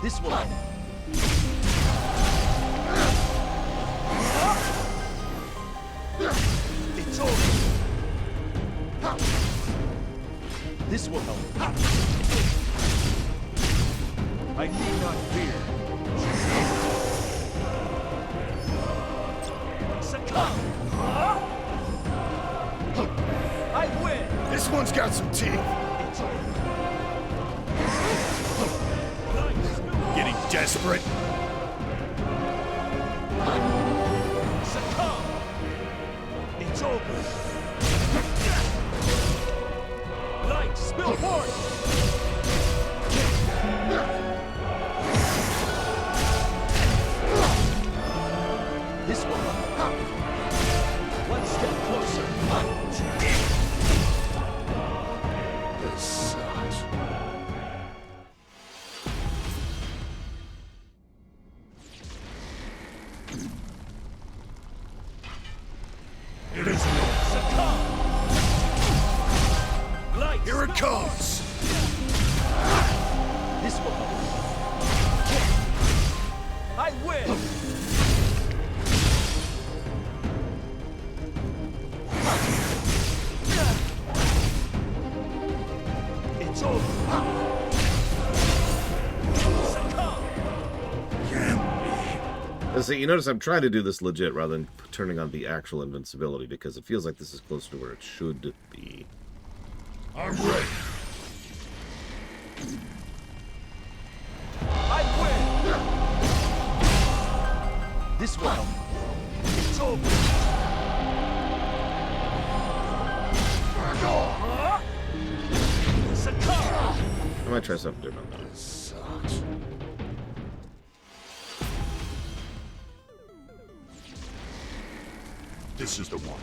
Speaker 7: This will help. It's over. This will help. I need not fear. Succumb. I win.
Speaker 2: This one's got some teeth.
Speaker 7: It's over. Light spill.
Speaker 2: Getting desperate.
Speaker 7: Succumb. It's over. Light spill forth. This will help. One step closer.
Speaker 2: This sucks. It isn't over.
Speaker 7: Succumb. Light
Speaker 2: Here it
Speaker 7: spill.
Speaker 2: comes!
Speaker 7: This will help. I win. It's over. Succumb.
Speaker 1: So you notice I'm trying to do this legit rather than turning on the actual invincibility because it feels like this is close to where it should be.
Speaker 2: I'm ready.
Speaker 7: I win. This will help. It's over. Succumb.
Speaker 1: I might try something different.
Speaker 2: Sucks. This is the one.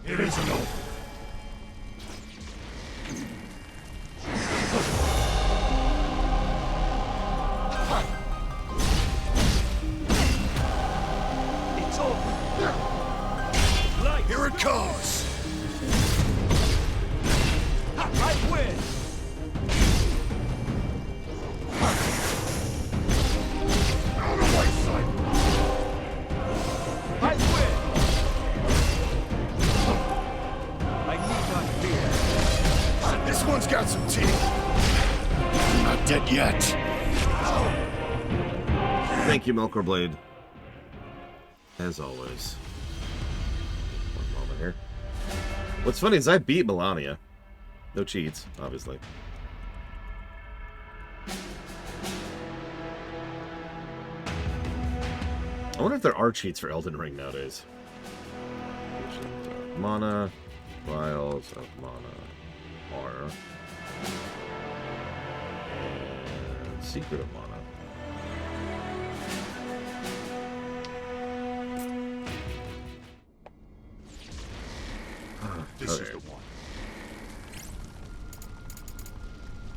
Speaker 2: It isn't over.
Speaker 7: It's over. Light.
Speaker 2: Here it comes!
Speaker 7: I win.
Speaker 2: Out of my sight!
Speaker 7: I win. I need not fear.
Speaker 2: This one's got some teeth. I'm not dead yet.
Speaker 1: Thank you, Melkor Blade. As always. One moment here. What's funny is I beat Melania. No cheats, obviously. I wonder if there are cheats for Elden Ring nowadays. Mana, vials of mana are. And secret of mana.
Speaker 2: This is
Speaker 1: Okay.
Speaker 2: the one.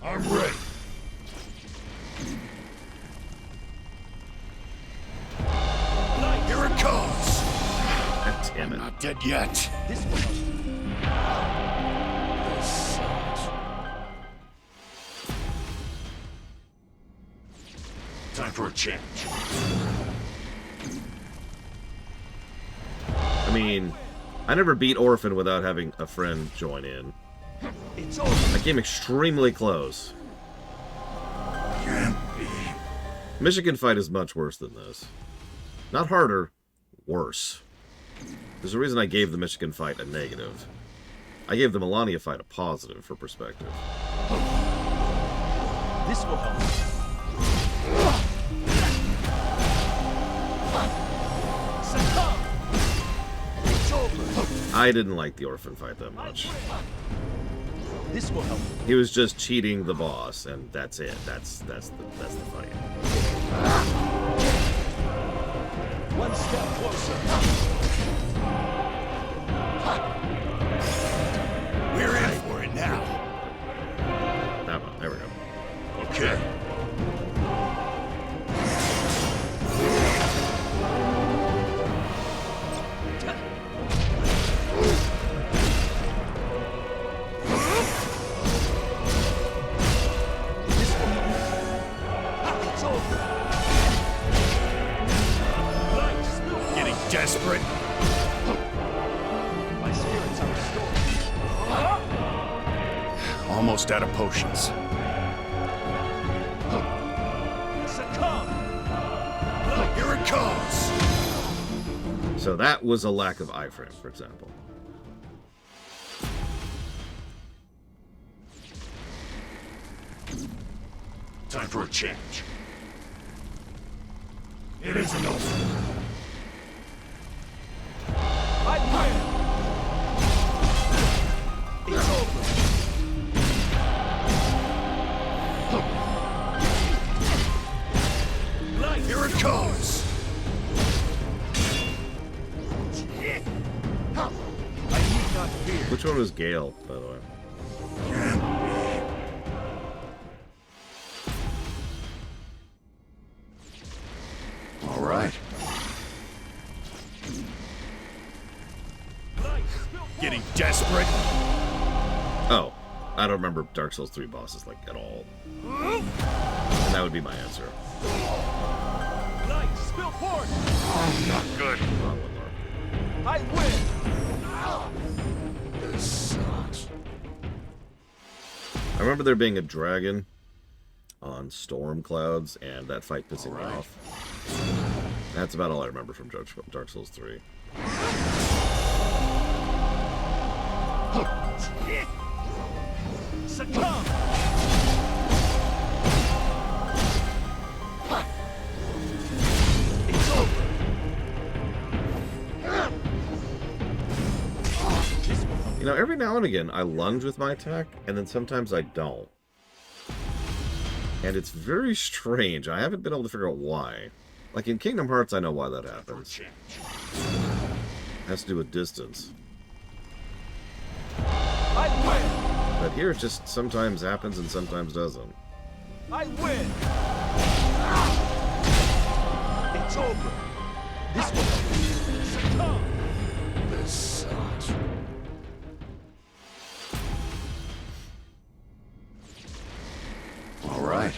Speaker 2: I'm ready.
Speaker 7: Light.
Speaker 2: Here it comes.
Speaker 1: God damn
Speaker 2: I'm
Speaker 1: it.
Speaker 2: not dead yet.
Speaker 7: This will help.
Speaker 2: This sucks. Time for a change.
Speaker 1: I mean, I never beat Orphan without having a friend join in.
Speaker 7: It's over.
Speaker 1: That came extremely close.
Speaker 2: Can't be.
Speaker 1: Michigan Fight is much worse than this. Not harder, worse. There's a reason I gave the Michigan Fight a negative. I gave the Melania fight a positive for perspective.
Speaker 7: This will help. Succumb! It's over.
Speaker 1: I didn't like the orphan fight that much.
Speaker 7: This will help.
Speaker 1: He was just cheating the boss, and that's it. That's the fight.
Speaker 7: One step closer.
Speaker 2: We're in for it now.
Speaker 1: That one. There we go.
Speaker 2: Okay.
Speaker 7: It's over. Light spill.
Speaker 2: Getting desperate.
Speaker 7: My spirits are restored.
Speaker 2: Almost out of potions.
Speaker 7: Succumb!
Speaker 2: Here it comes.
Speaker 1: So that was a lack of iframe, for example.
Speaker 2: Time for a change. It isn't over.
Speaker 7: I win! It's over. Light!
Speaker 2: Here it comes.
Speaker 7: I need not fear.
Speaker 1: Which one was Gale, by the way?
Speaker 2: All right.
Speaker 7: Light! Spill.
Speaker 2: Getting desperate.
Speaker 1: Oh, I don't remember Dark Souls 3 bosses, like, at all. And that would be my answer.
Speaker 7: Light! Spill forth!
Speaker 2: Not good.
Speaker 1: Not one more.
Speaker 7: I win!
Speaker 2: This sucks.
Speaker 1: I remember there being a dragon on storm clouds, and that fight pissing me off. That's about all I remember from Dark Souls 3.
Speaker 7: Succumb! It's over.
Speaker 1: You know, every now and again, I lunge with my attack, and then sometimes I don't. And it's very strange. I haven't been able to figure out why. Like in Kingdom Hearts, I know why that happens. It has to do with distance.
Speaker 7: I win!
Speaker 1: But here it just sometimes happens and sometimes doesn't.
Speaker 7: I win! It's over. This will succumb.
Speaker 2: This sucks. All right.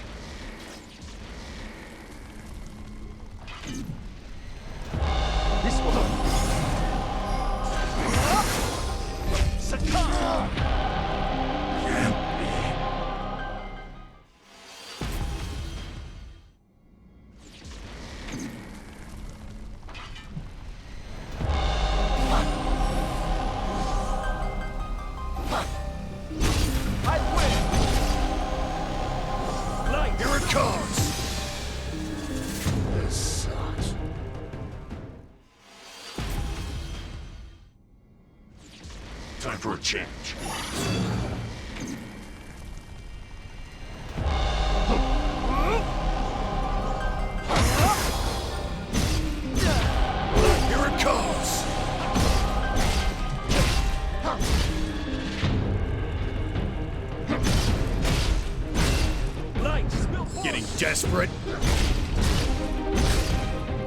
Speaker 7: This will succumb. I win. Light.
Speaker 2: Here it comes. This sucks. Time for a change. Here it comes.
Speaker 7: Light. Spill forth.
Speaker 2: Getting desperate.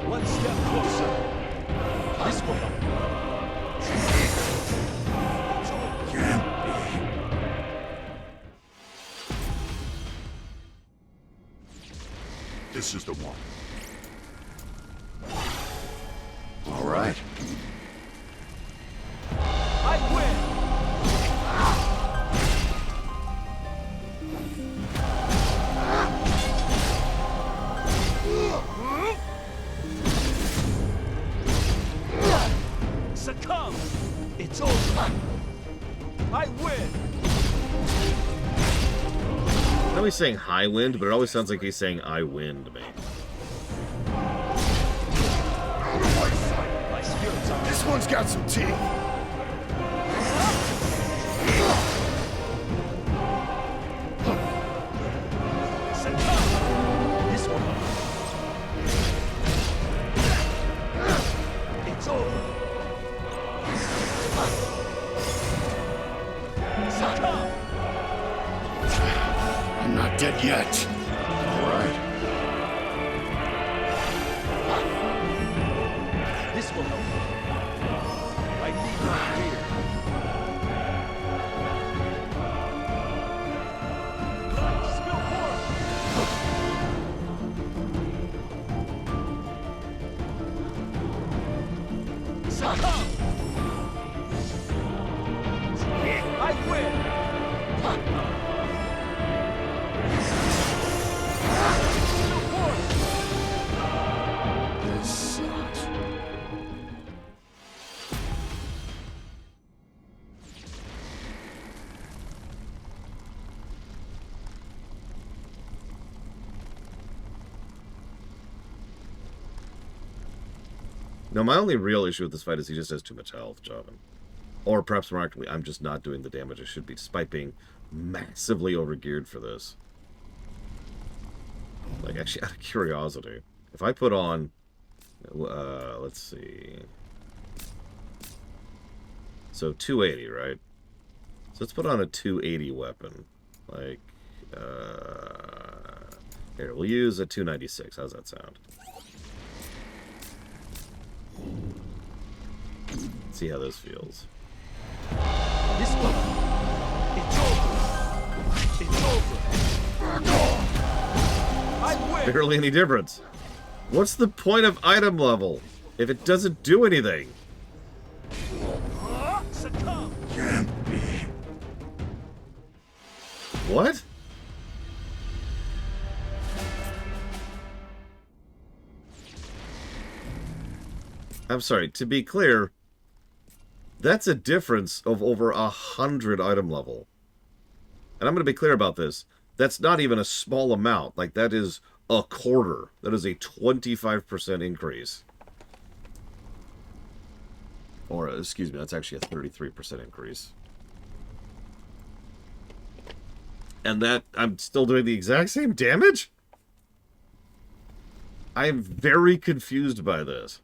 Speaker 7: One step closer. This will help.
Speaker 2: This is the one. All right.
Speaker 7: I win. Succumb. It's over. I win!
Speaker 1: I know he's saying high wind, but it always sounds like he's saying I win to me.
Speaker 7: My spirits are...
Speaker 2: This one's got some teeth.
Speaker 7: This one. It's over. Succumb.
Speaker 2: I'm not dead yet. All right.
Speaker 7: This will help. I need my fear. Blood, spill more. Succumb. I win. Spill more.
Speaker 2: This sucks.
Speaker 1: No, my only real issue with this fight is he just has too much health, Joven. Or perhaps remarkably, I'm just not doing the damage I should be, despite being massively overgeared for this. Like, actually, out of curiosity, if I put on, let's see, so 280, right? So let's put on a 280 weapon. Like, here, we'll use a 296. How's that sound? See how this feels.
Speaker 7: This one. It's over. It's over. I win.
Speaker 1: Barely any difference. What's the point of item level if it doesn't do anything?
Speaker 7: Succumb.
Speaker 1: What? I'm sorry, to be clear, that's a difference of over 100 item level. And I'm going to be clear about this. That's not even a small amount. Like, that is a quarter. That is a 25% increase. Or, excuse me, that's actually a 33% increase. And that, I'm still doing the exact same damage? I am very confused by this.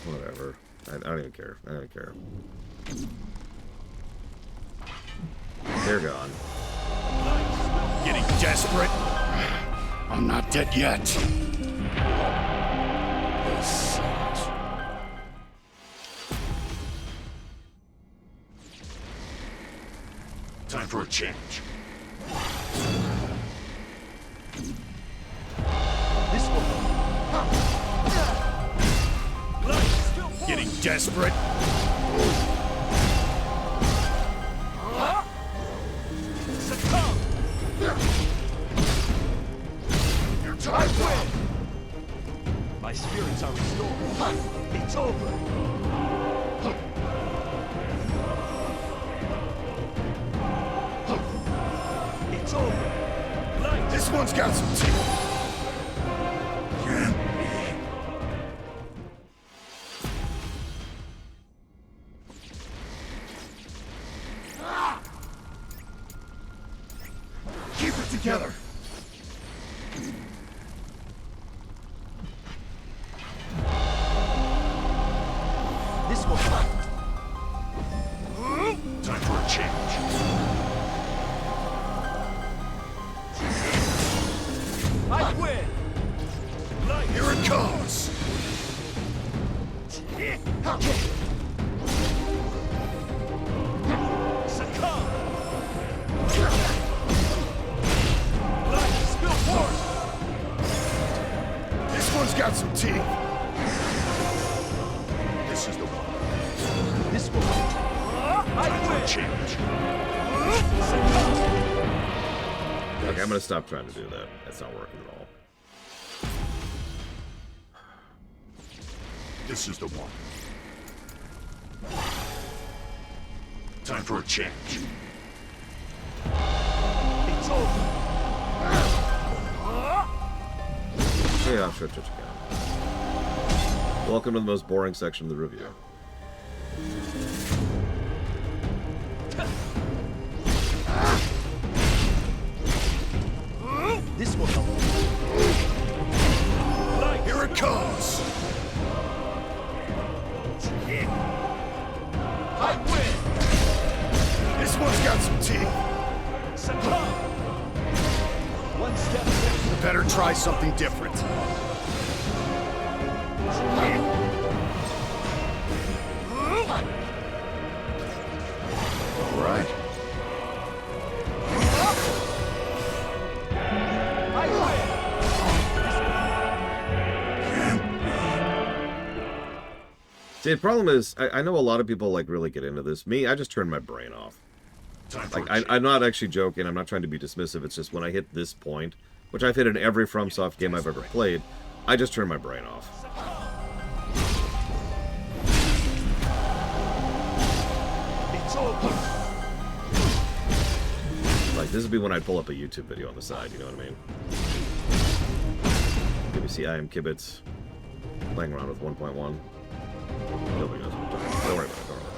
Speaker 1: Whatever. I don't even care. I don't care. They're gone.
Speaker 2: Getting desperate. I'm not dead yet. This sucks. Time for a change.
Speaker 7: This one. Blood, spill more.
Speaker 2: Getting desperate.
Speaker 7: Succumb. I win. My spirits are restored. It's over. It's over. Light.
Speaker 2: This one's got some teeth. Keep it together.
Speaker 7: This one.
Speaker 2: Time for a change.
Speaker 7: I win. Light.
Speaker 2: Here it comes.
Speaker 7: Succumb. Light. Spill more.
Speaker 2: This one's got some teeth. This is the one.
Speaker 7: This one. I win.
Speaker 2: Change.
Speaker 7: Succumb.
Speaker 1: Okay, I'm going to stop trying to do that. That's not working at all.
Speaker 2: This is the one. Time for a change.
Speaker 7: It's over.
Speaker 1: Yeah, sure. Welcome to the most boring section of the review.
Speaker 7: This will help.
Speaker 2: Here it comes!
Speaker 7: I win.
Speaker 2: This one's got some teeth.
Speaker 7: Succumb. One step back.
Speaker 2: Better try something different. All right.
Speaker 7: I win.
Speaker 1: See, the problem is, I know a lot of people like really get into this. Me, I just turn my brain off.
Speaker 2: Time for
Speaker 1: Like,
Speaker 2: a change.
Speaker 1: I'm not actually joking. I'm not trying to be dismissive. It's just when I hit this point, which I've hit in every FromSoft game I've ever played, I just turn my brain off.
Speaker 7: It's over.
Speaker 1: Like, this would be when I'd pull up a YouTube video on the side, you know what I mean? BBC I am Kibitz, playing around with 1.1. Nobody knows what I'm talking about. Don't worry about it, don't worry about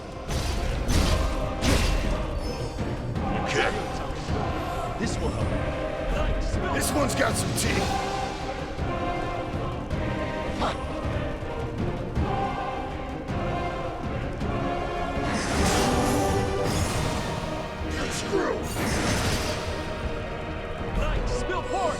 Speaker 2: Okay.
Speaker 7: This will help. Nice.
Speaker 2: This one's got some teeth. Screw.
Speaker 7: Nice. Spill forward.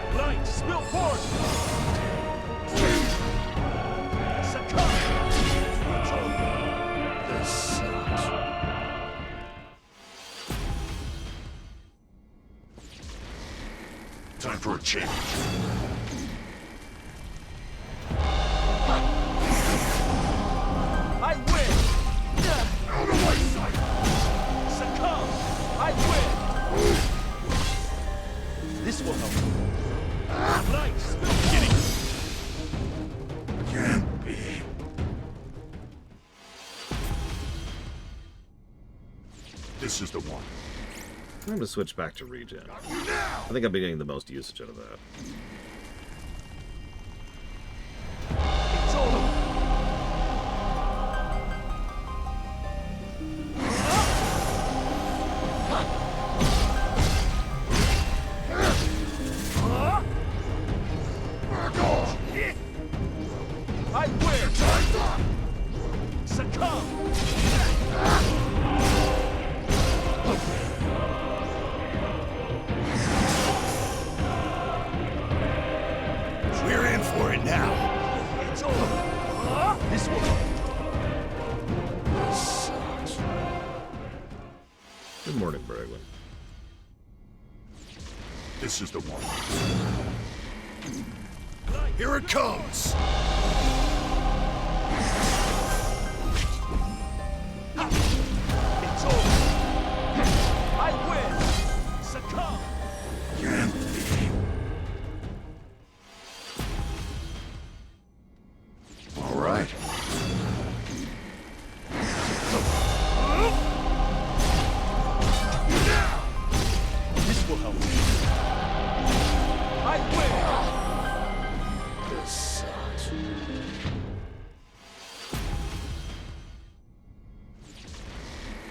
Speaker 7: Nice. Spill forward. Succumb. It's over.
Speaker 2: This sucks. Time for a change.
Speaker 7: I win.
Speaker 2: Out of my sight.
Speaker 7: Succumb. I win. This will help. Nice.
Speaker 2: Can't be. This is the one.
Speaker 1: I'm going to switch back to regen. I think I've been getting the most usage out of that.
Speaker 7: It's over. I win. Succumb.
Speaker 2: We're in for it now.
Speaker 7: It's over. This will help.
Speaker 2: This sucks.
Speaker 1: Good morning, Bergwin.
Speaker 2: This is the one. Here it comes.
Speaker 7: It's over. I win. Succumb.
Speaker 2: Can't be. All right.
Speaker 7: This will help. I win.
Speaker 2: This sucks.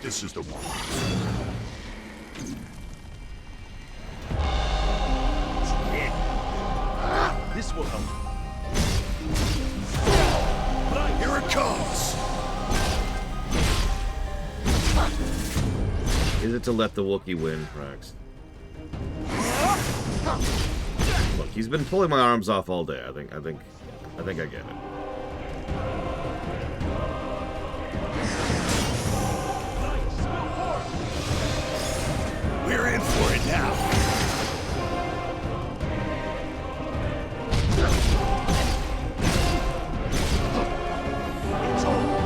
Speaker 2: This is the one.
Speaker 7: This will help.
Speaker 2: Here it comes.
Speaker 1: Is it to let the Wookiee win, Rax? Look, he's been pulling my arms off all day. I think I get it.
Speaker 2: We're in for it now.
Speaker 7: It's over.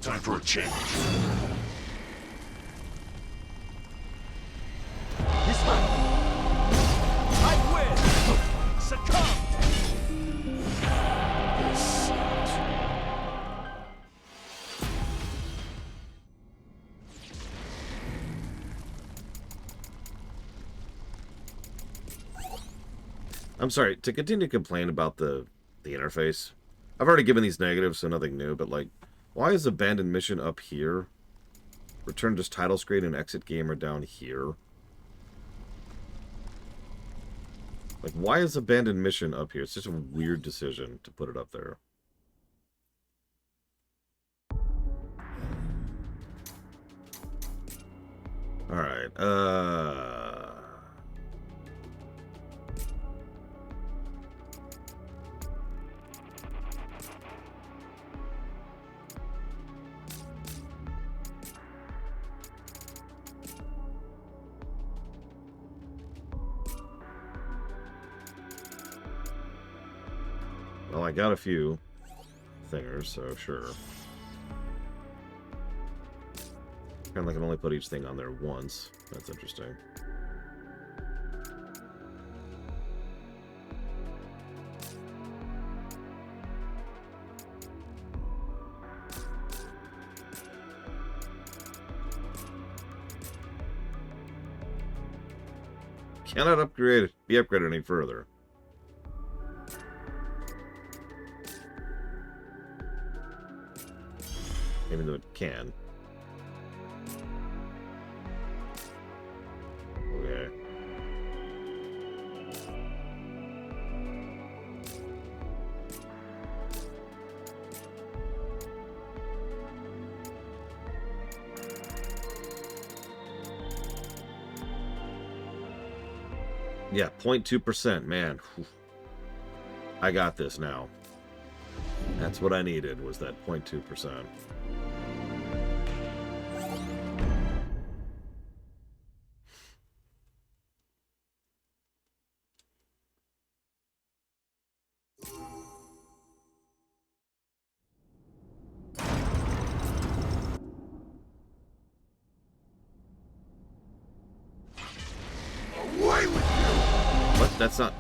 Speaker 2: Time for a change.
Speaker 7: This way. I win. Succumb.
Speaker 2: This sucks.
Speaker 1: I'm sorry, to continue to complain about the interface. I've already given these negatives, so nothing new, but like, why is abandoned mission up here? Return to title screen and exit game are down here. Like, why is abandoned mission up here? It's just a weird decision to put it up there. Alright, well, I got a few thingers, so sure. Apparently I can only put each thing on there once. That's interesting. Cannot be upgraded any further. Even though it can. Okay. Yeah, 0.2%, man. Whew. I got this now. That's what I needed, was that 0.2%. That's not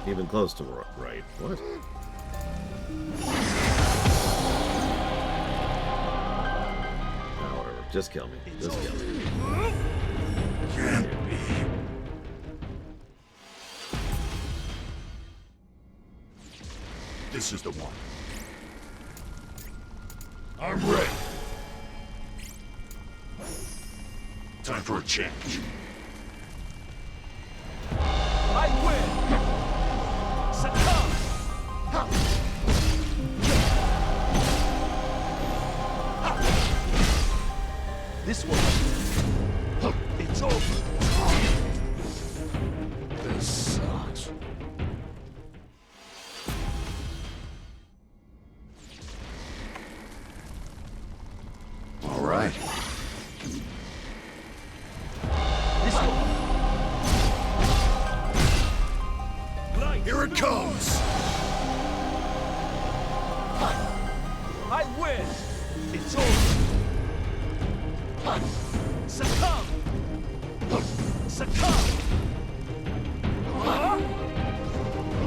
Speaker 1: even close to right. What? However, just kill me. Just kill me.
Speaker 2: Can't be. This is the one. I'm ready. Time for a change.
Speaker 7: I win. Succumb. This one. It's over.
Speaker 2: This sucks. All right.
Speaker 7: This one.
Speaker 2: Here it comes.
Speaker 7: I win. It's over. Succumb. Succumb.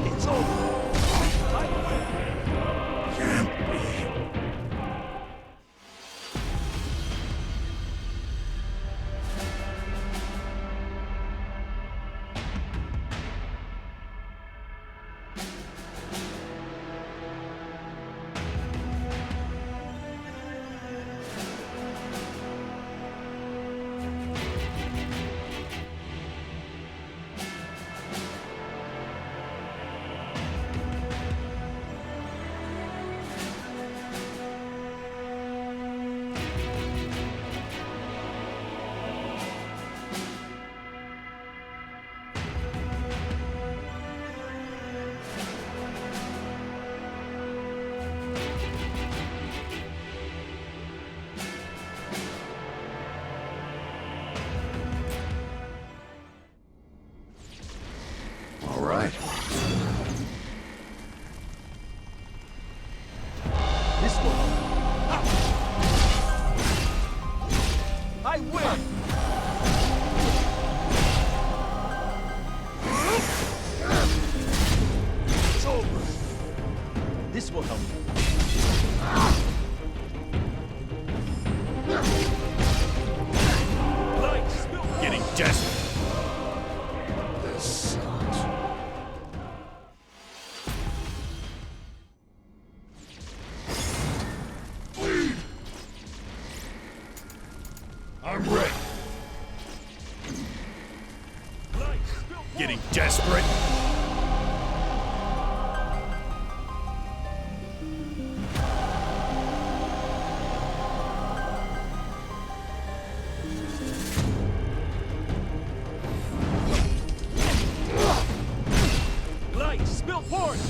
Speaker 7: It's over. I win.
Speaker 2: Can't be.
Speaker 7: will help. Light, spill.
Speaker 2: Getting desperate. I'm ready.
Speaker 7: Light, spill.
Speaker 2: Getting desperate.
Speaker 7: Light, spill forth.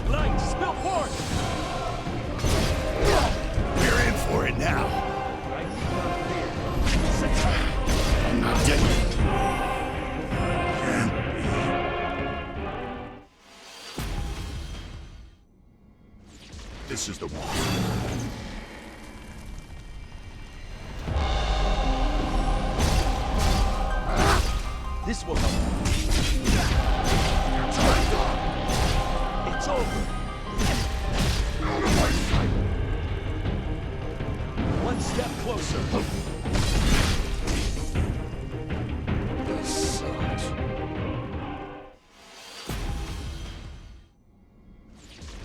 Speaker 7: Light, spill forth.
Speaker 2: We're in for it now.
Speaker 7: I need not fear. Set
Speaker 2: I'm not dead. This is the one.
Speaker 7: This will help. It's over. One step closer.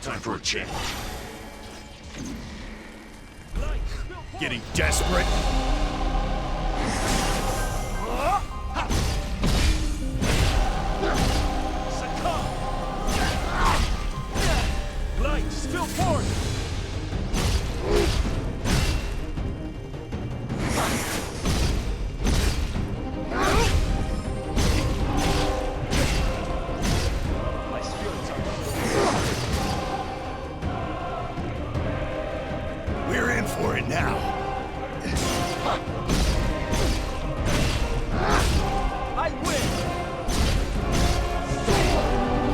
Speaker 2: Time for a change.
Speaker 7: Light, spill forth.
Speaker 2: Getting desperate.
Speaker 7: Succumb. Light, spill forth. My spirits are
Speaker 2: We're in for it now.
Speaker 7: I win!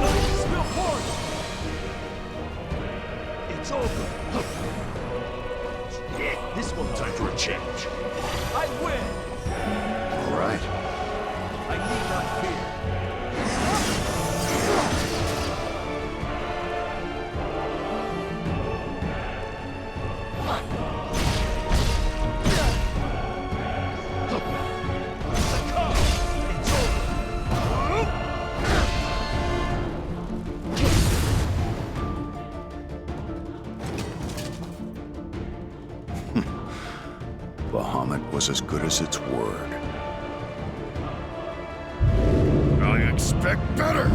Speaker 7: Light, spill forth! It's over. This will
Speaker 2: Time for a change.
Speaker 7: I win!
Speaker 2: All right.
Speaker 7: I need not fear. Succumb! It's over.
Speaker 2: Bahamut was as good as its word. I expect better!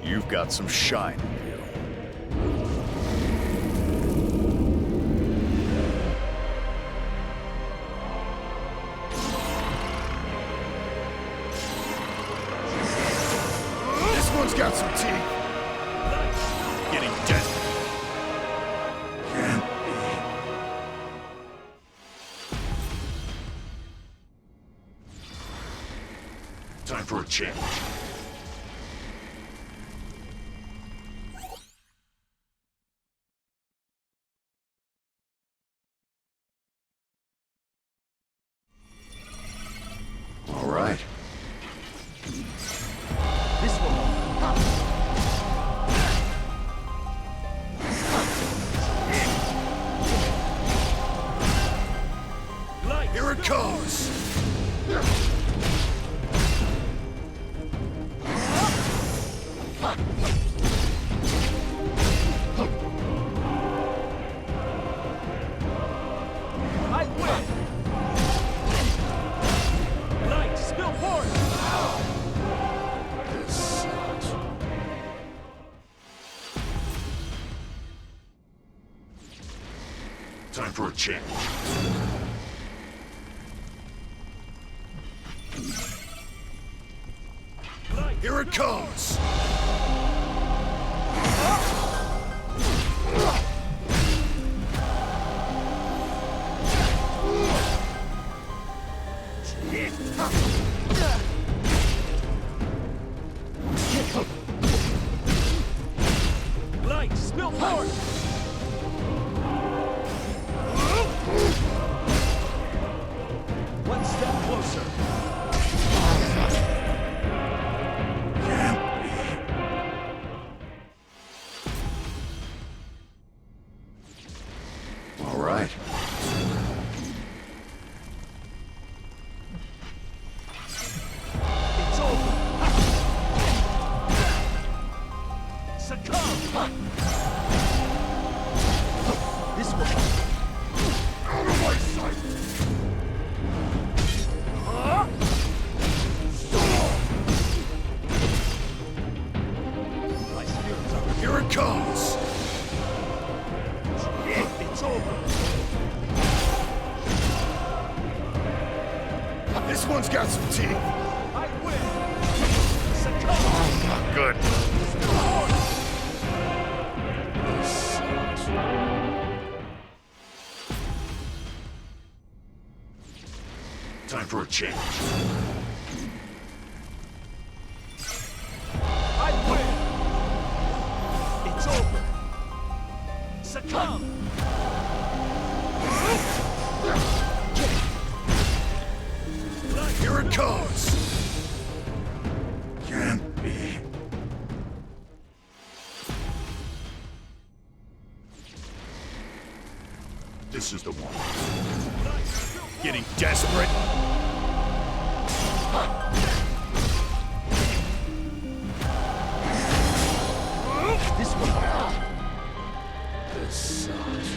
Speaker 2: You've got some shine in you. This one's got some teeth. Getting desperate. Time for a change. All right.
Speaker 7: This will Light,
Speaker 2: Here it comes.
Speaker 7: I win! Light, spill forth!
Speaker 2: Time for a change.
Speaker 7: Light,
Speaker 2: Here it comes. This one's got some teeth.
Speaker 7: I win! Succumb!
Speaker 2: Oh, good. Time for a change.
Speaker 7: I win! It's over! Succumb!
Speaker 2: Here it comes. Can't be. This is the one. Getting desperate.
Speaker 7: This one! This sucks.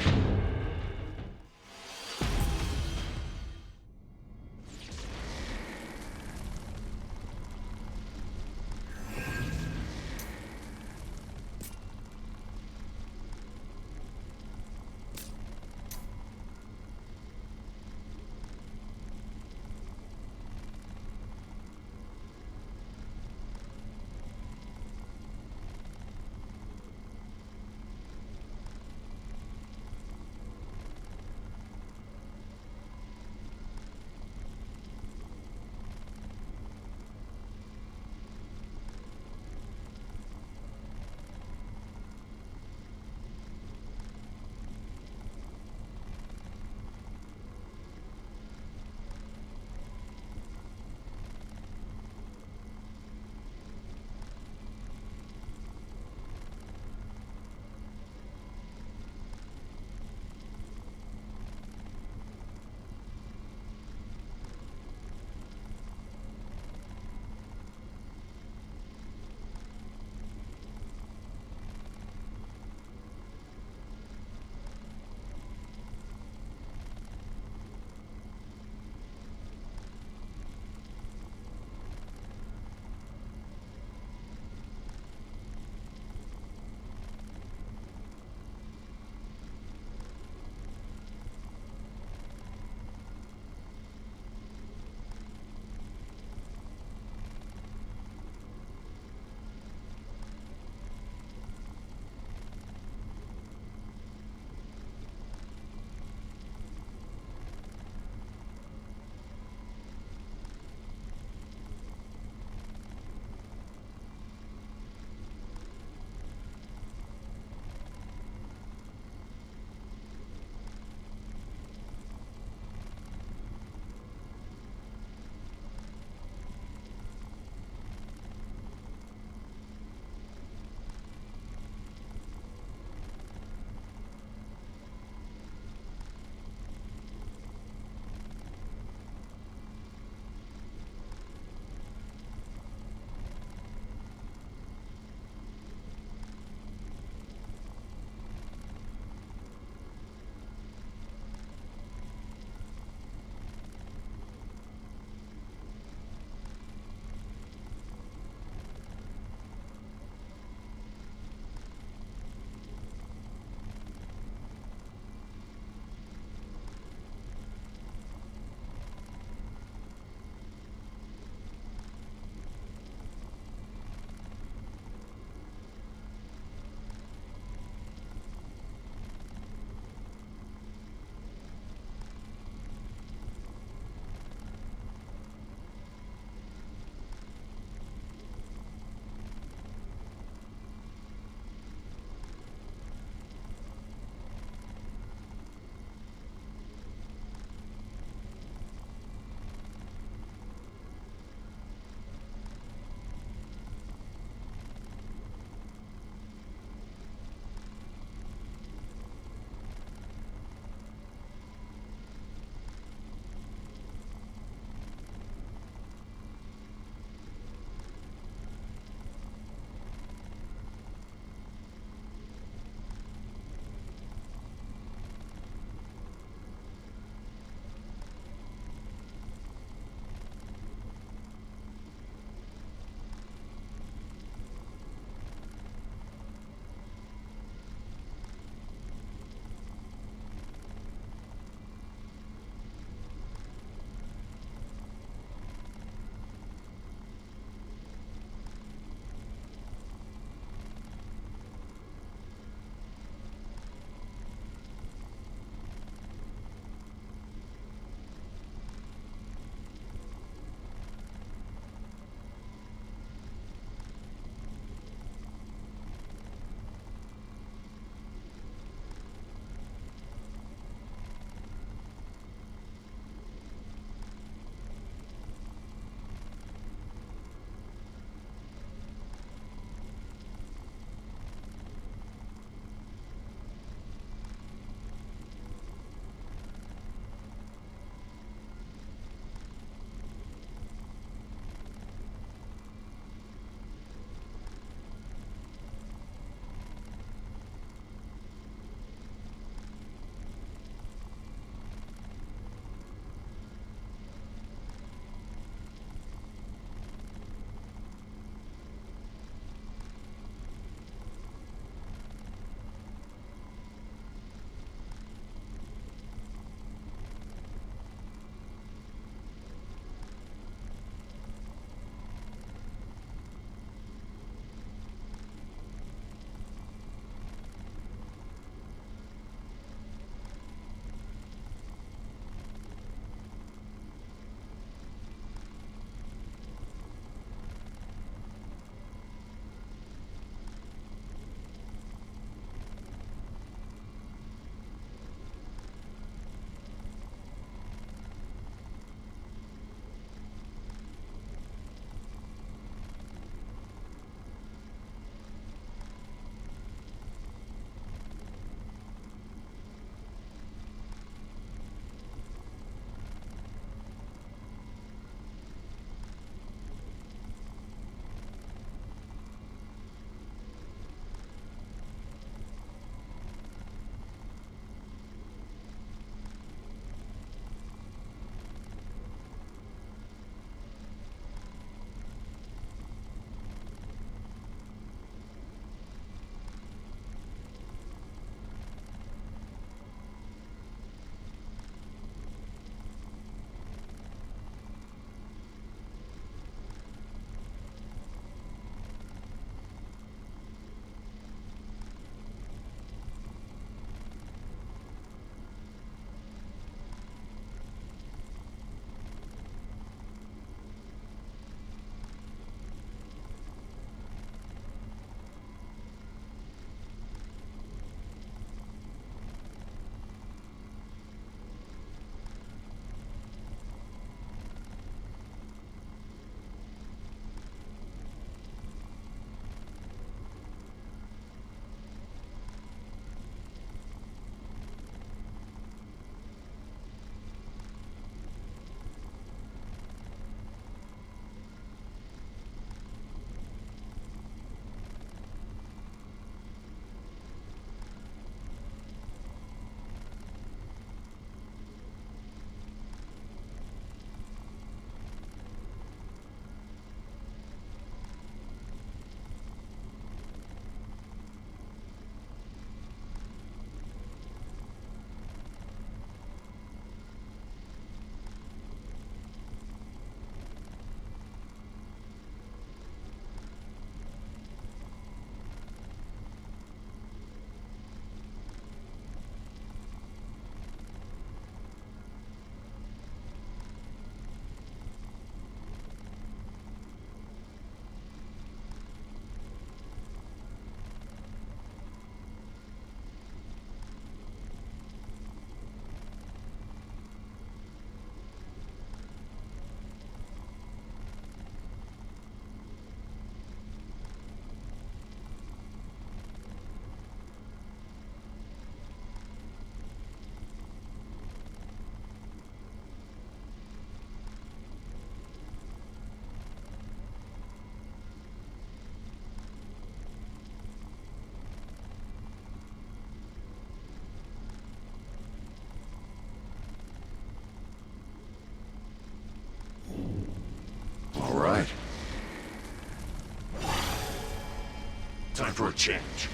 Speaker 2: Time for a change.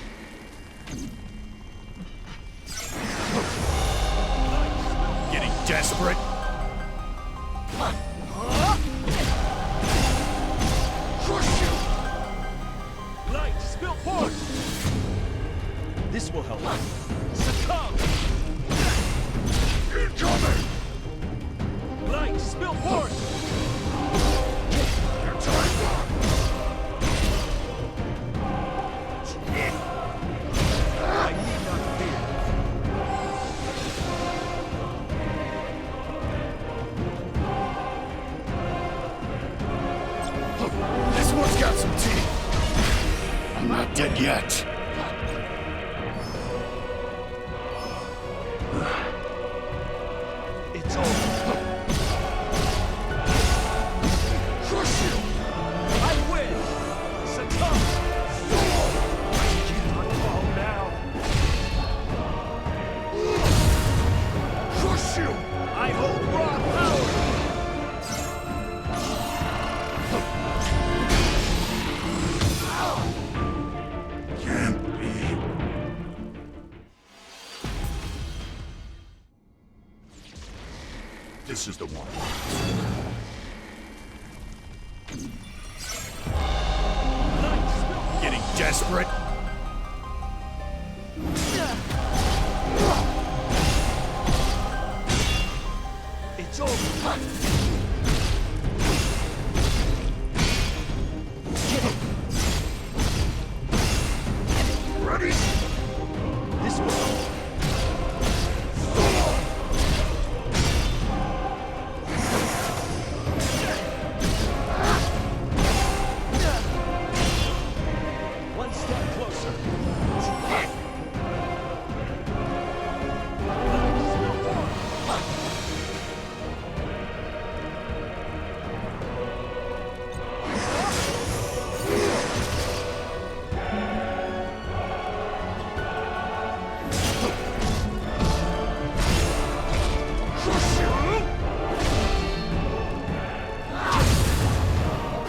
Speaker 2: Getting desperate?
Speaker 7: Crush you! Light, spill forth! This will help. Succumb!
Speaker 2: Incoming!
Speaker 7: Light, spill forth!
Speaker 2: Your time's up!
Speaker 7: I need not fear.
Speaker 2: This one's got some teeth. I'm not dead yet.
Speaker 7: It's over. Crush you! I win! Succumb! You cannot fall now.
Speaker 2: Crush you!
Speaker 7: I hold raw power!
Speaker 2: Can't be. This is the one.
Speaker 7: Light, spill forth!
Speaker 2: Getting desperate?
Speaker 7: It's over.
Speaker 2: Ready?
Speaker 7: This will. One step closer. Spill forth.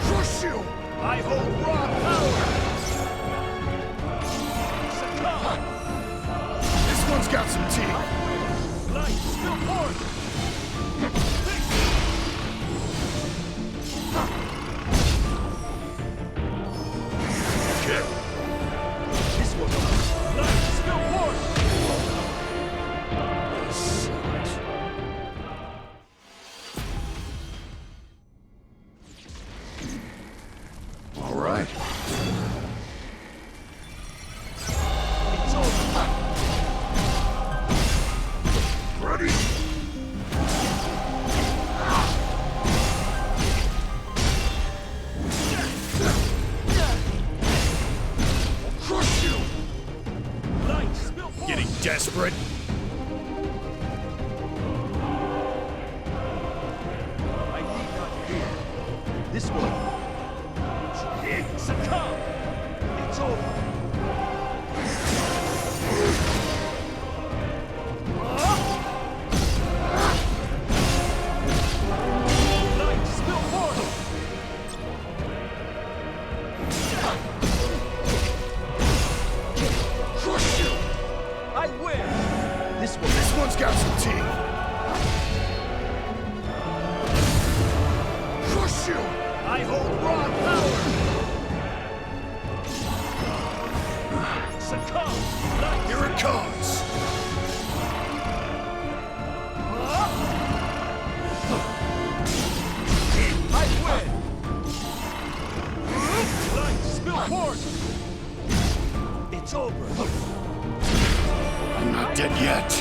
Speaker 2: Crush you!
Speaker 7: I hold raw power. Succumb.
Speaker 2: This one's got some teeth.
Speaker 7: Light, spill forth.
Speaker 2: Okay.
Speaker 7: This will go. Light, spill forth.
Speaker 2: All right.
Speaker 7: It's over.
Speaker 2: Ready? Crush you!
Speaker 7: Light, spill forth.
Speaker 2: Getting desperate?
Speaker 7: I need not fear. This will. Succumb. It's over. Light, spill forth.
Speaker 2: Crush you!
Speaker 7: I win.
Speaker 2: This one's got some teeth. Crush you!
Speaker 7: I hold raw power. Succumb. Light,
Speaker 2: Here it comes.
Speaker 7: I win. Light, spill forth. It's over.
Speaker 2: I'm not dead yet.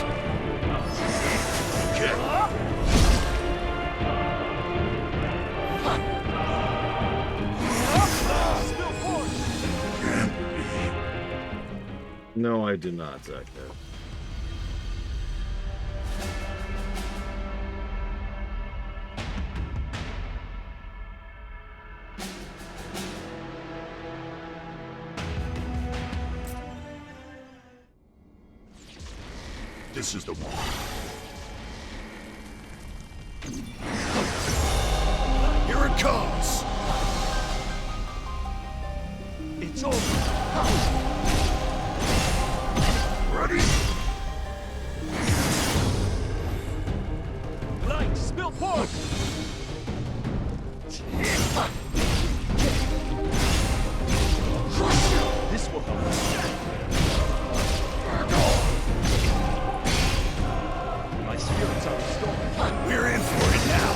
Speaker 2: Okay.
Speaker 7: Light, spill forth.
Speaker 1: No, I did not, Zach. No.
Speaker 2: This is the one. Here it comes.
Speaker 7: It's over. spill forth! This will help. My spirits are restored.
Speaker 2: We're in for it now.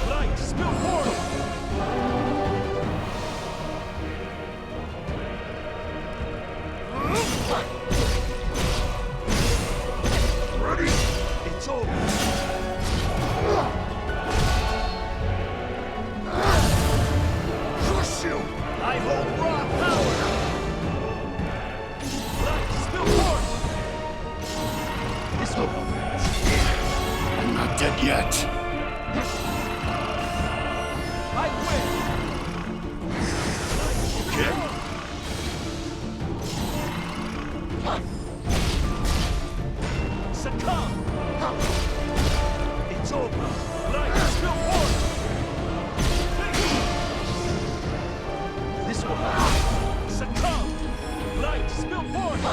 Speaker 7: Light, spill forth! Ready? It's over.
Speaker 2: Crush you!
Speaker 7: I hold raw power! Light, spill forth! This will help.
Speaker 2: I'm not dead yet.
Speaker 7: I win!
Speaker 2: Okay.
Speaker 7: Succumb! It's over! Light, spill forth! This will help. Succumb! Light, spill forth!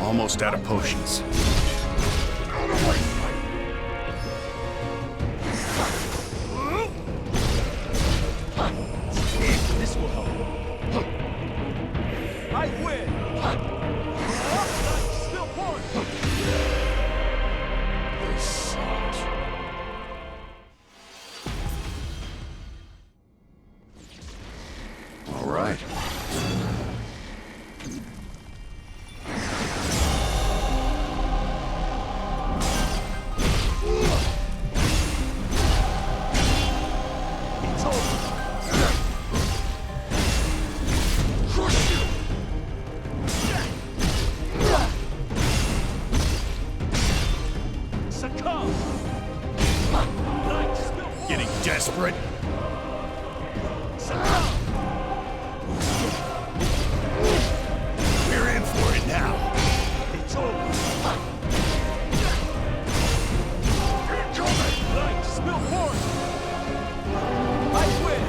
Speaker 2: Almost out of potions.
Speaker 7: This will help. I win! Light, spill forth!
Speaker 2: This sucks. All right.
Speaker 7: It's over! Succumb! Light, spill forth!
Speaker 2: Getting desperate?
Speaker 7: Succumb!
Speaker 2: We're in for it now.
Speaker 7: It's over! Light, spill forth! I win!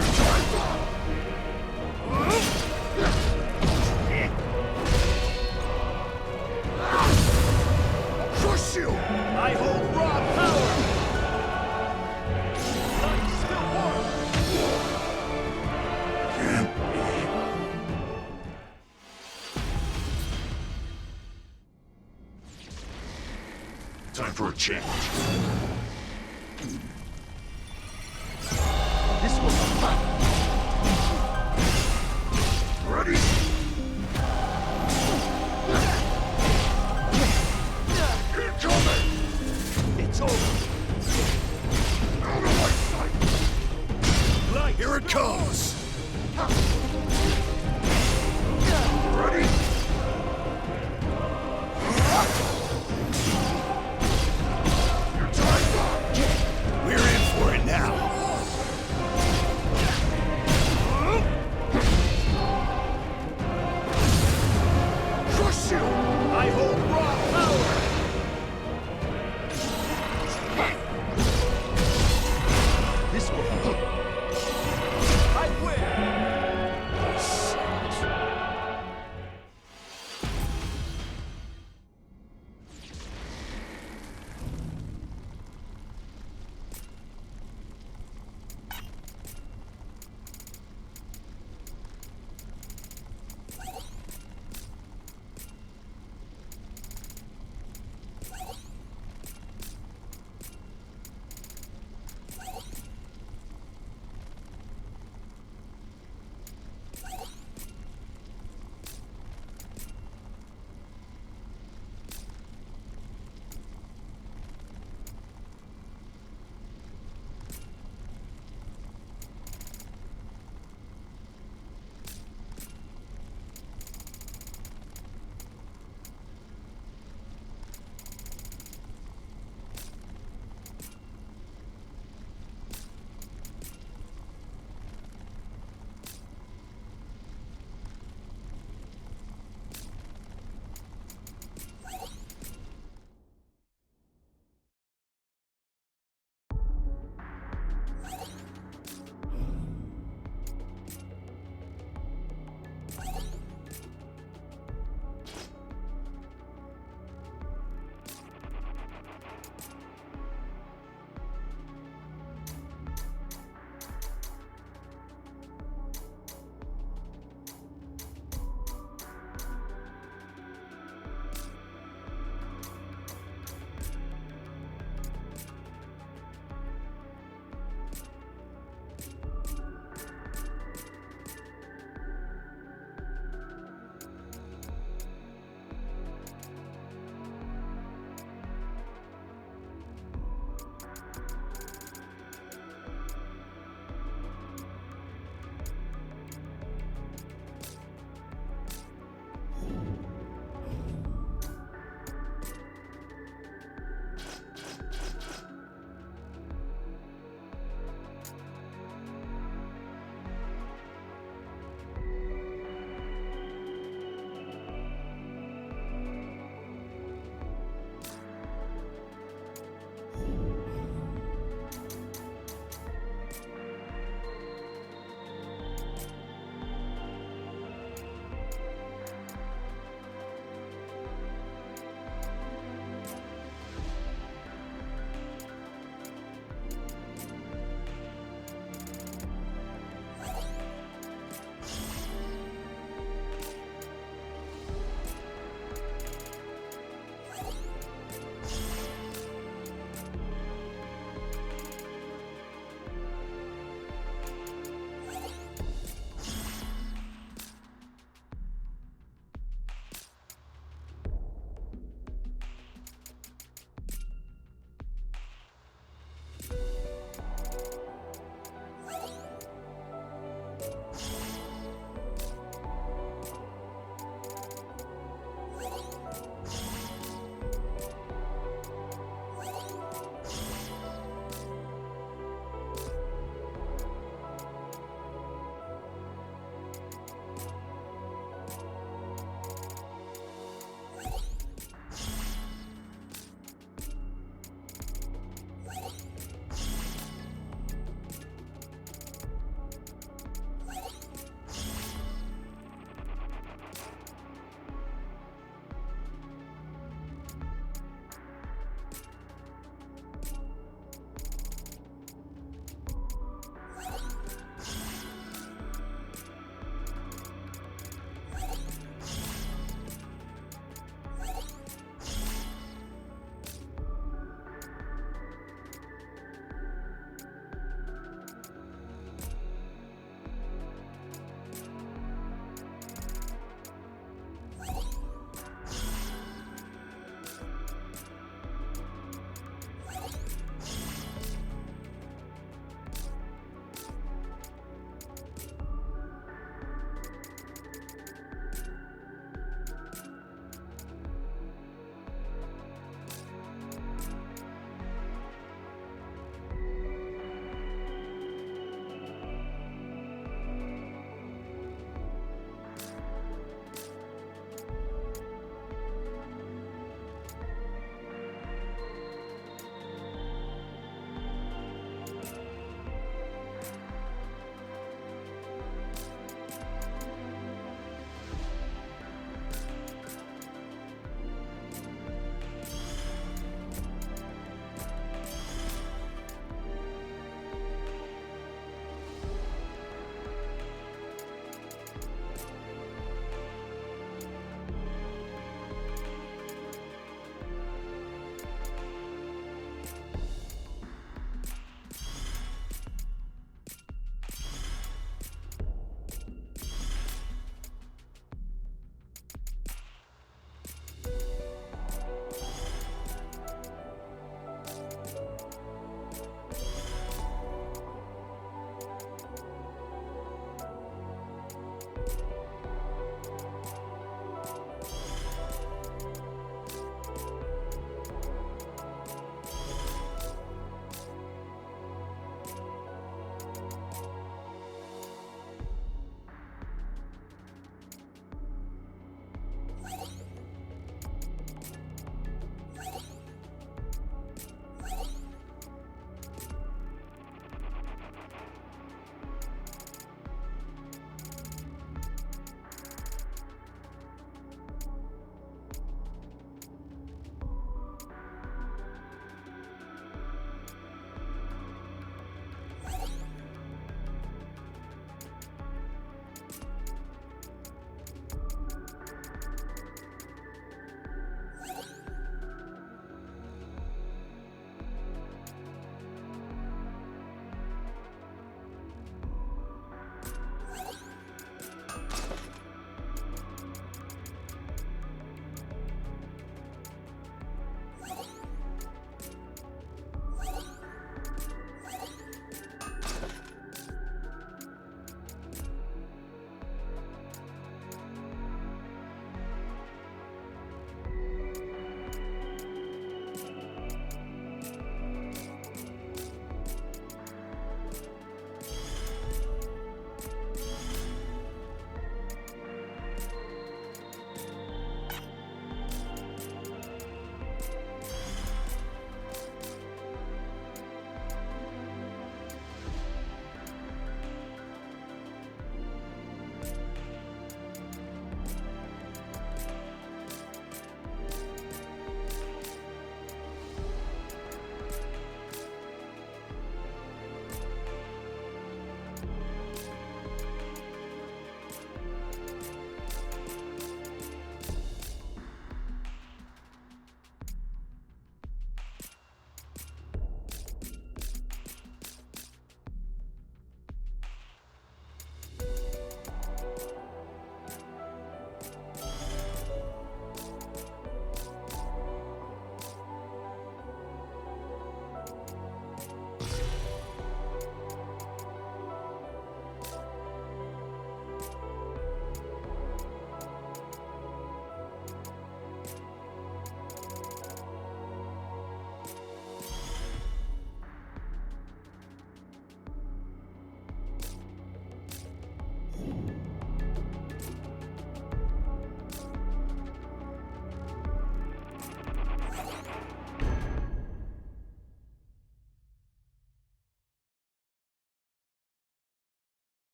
Speaker 2: Crush you!
Speaker 7: I hold raw power! Light, spill forth!
Speaker 2: Time for a change.
Speaker 7: This will help.
Speaker 2: Ready? Incoming!
Speaker 7: It's over!
Speaker 2: Out of my sight!
Speaker 7: Light,
Speaker 2: Here it
Speaker 7: spill
Speaker 2: comes! Ready? Your time's up! We're in for it now. Crush you!
Speaker 7: I hold raw power! This will help. I win!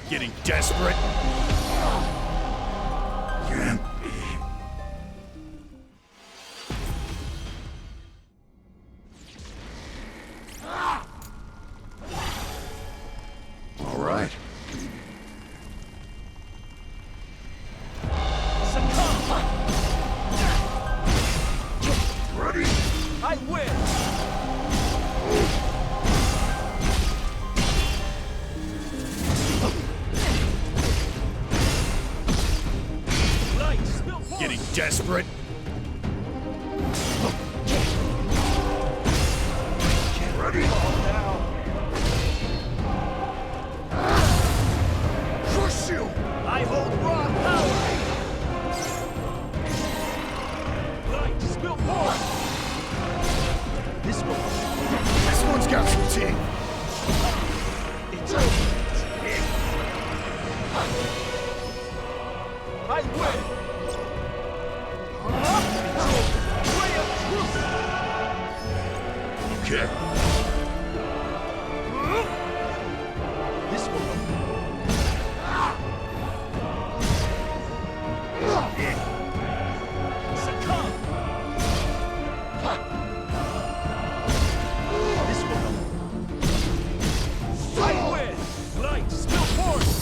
Speaker 2: Getting desperate? Can't be. All right.
Speaker 7: Ready? I win! Light, spill force!
Speaker 2: Getting desperate?
Speaker 7: Ready? Now.
Speaker 2: Crush you!
Speaker 7: I hold raw power! Light, spill force! This one.
Speaker 2: This one's got some teeth.
Speaker 7: It's over. I win! It's over. Way of truth!
Speaker 2: Okay.
Speaker 7: This one. Succumb! This one. I win! Light, spill force!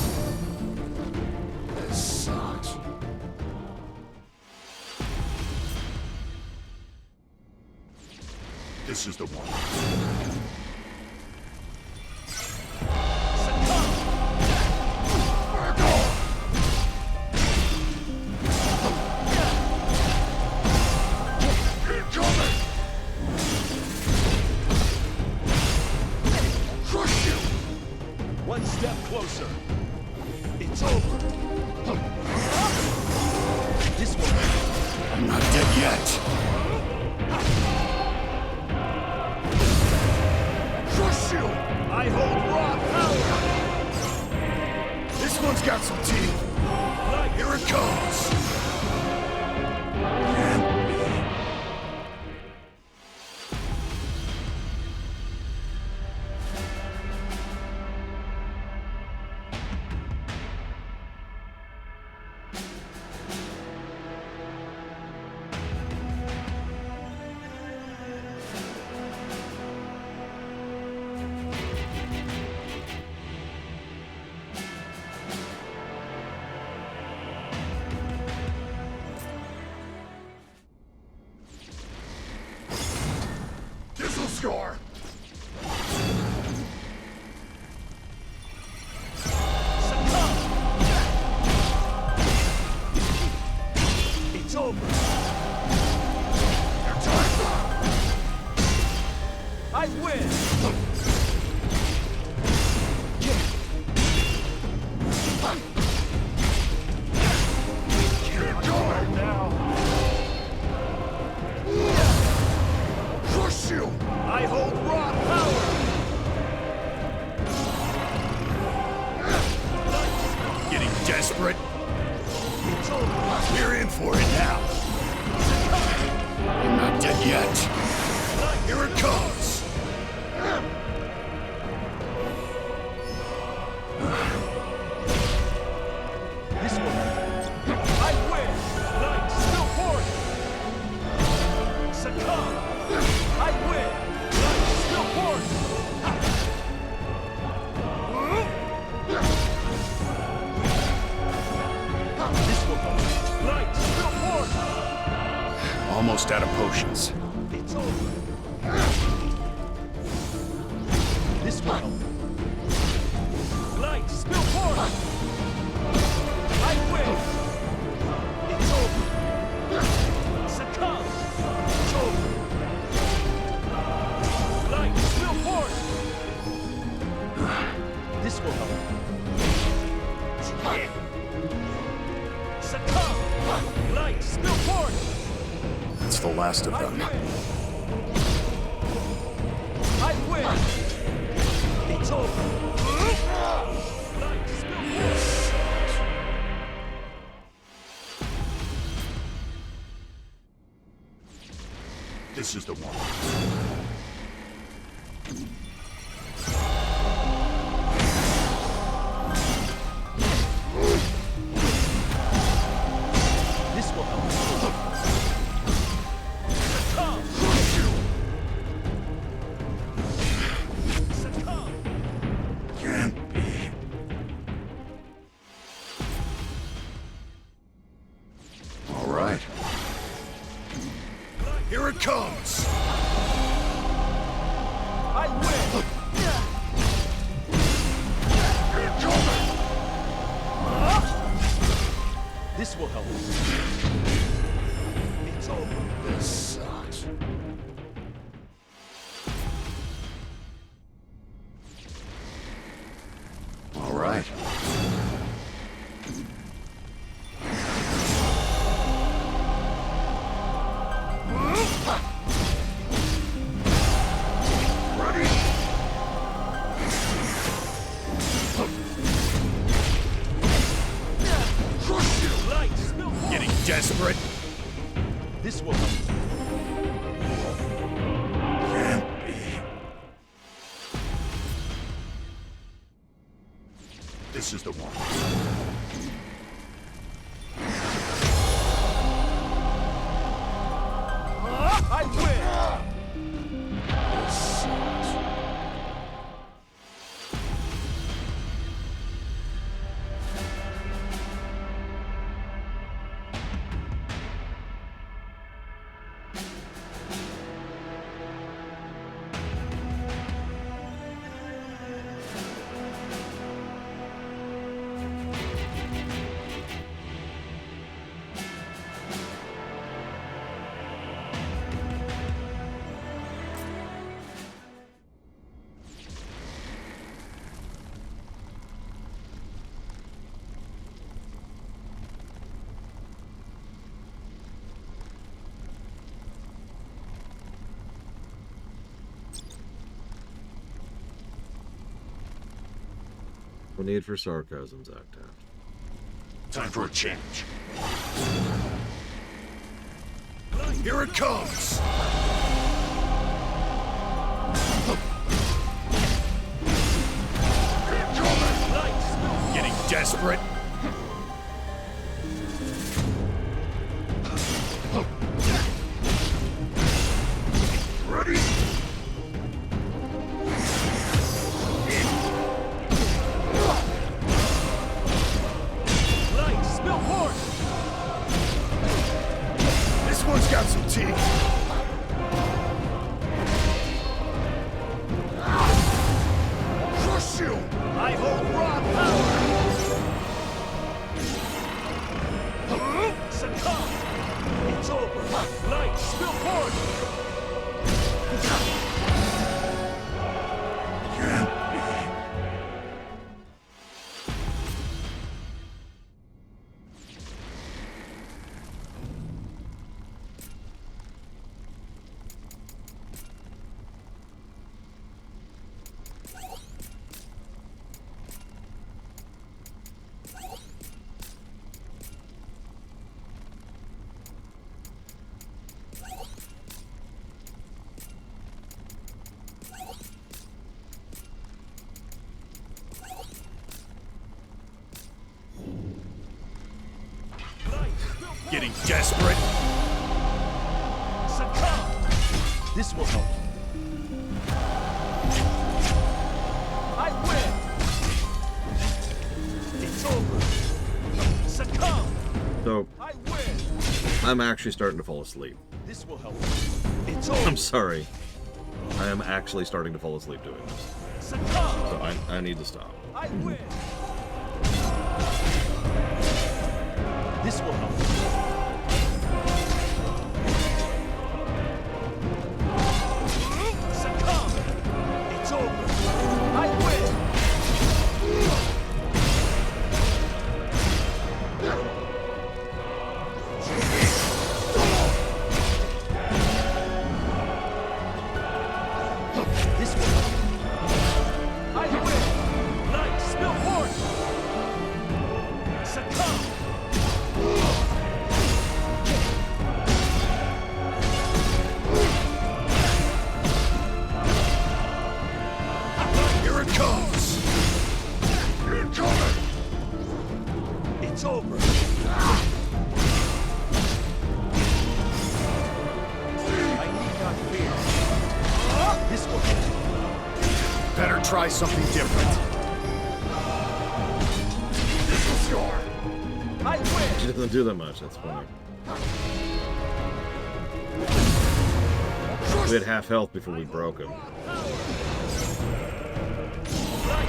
Speaker 2: This sucks. This is the one.
Speaker 7: Succumb!
Speaker 2: Incoming! Crush you!
Speaker 7: One step closer. It's over. This one.
Speaker 2: I'm not dead yet. Crush you!
Speaker 7: I hold raw power!
Speaker 2: This one's got some teeth.
Speaker 7: Light,
Speaker 2: Here it comes. This'll score.
Speaker 7: succumb! It's over.
Speaker 2: Your time's up.
Speaker 7: I win!
Speaker 2: Keep going.
Speaker 7: Now,
Speaker 2: Crush you!
Speaker 7: I hold raw power!
Speaker 2: Getting desperate?
Speaker 7: It's over.
Speaker 2: We're in for it now. I'm not dead yet. Here it comes.
Speaker 7: This one. I win! Light, still force! Succumb! I win! Light, still force! This one. Light, still force!
Speaker 2: Almost out of potions.
Speaker 7: It's over. This one. Light, spill force! I win! It's over. Succumb! It's over. Light, spill force! This will help. Succumb! Light, spill force!
Speaker 2: That's the last of
Speaker 7: I
Speaker 2: them.
Speaker 7: win! I win! It's over. Light, spill force!
Speaker 2: This is the one. Here it comes!
Speaker 7: I win! This will help. It's over.
Speaker 2: This sucks. All right. Getting desperate?
Speaker 7: This will help.
Speaker 2: This is the one.
Speaker 7: I win!
Speaker 2: This sucks.
Speaker 1: No need for sarcasm, Octav.
Speaker 2: Time for a change. Here it comes! Getting desperate? Ready?
Speaker 7: Light, spill horn!
Speaker 2: This one's got some teeth. Crush you!
Speaker 7: I hold raw power! Succumb! It's over! Light, spill horn!
Speaker 2: Getting desperate?
Speaker 7: Succumb! This will help. I win! It's over! Succumb!
Speaker 1: So,
Speaker 7: I win!
Speaker 1: I'm actually starting to fall asleep.
Speaker 7: This will help. It's over!
Speaker 1: I'm sorry. I am actually starting to fall asleep doing this.
Speaker 7: Succumb!
Speaker 1: So I need to stop.
Speaker 7: I win! This will help. Succumb! It's over! I win! This will help. I win! Light, spill horn! Succumb!
Speaker 2: Here it comes! Incoming!
Speaker 7: It's over! I need not fear. This will help.
Speaker 2: Better try something different. This will score!
Speaker 7: I win!
Speaker 1: She doesn't do that much. That's funny. We had half health before we broke him.
Speaker 7: Light,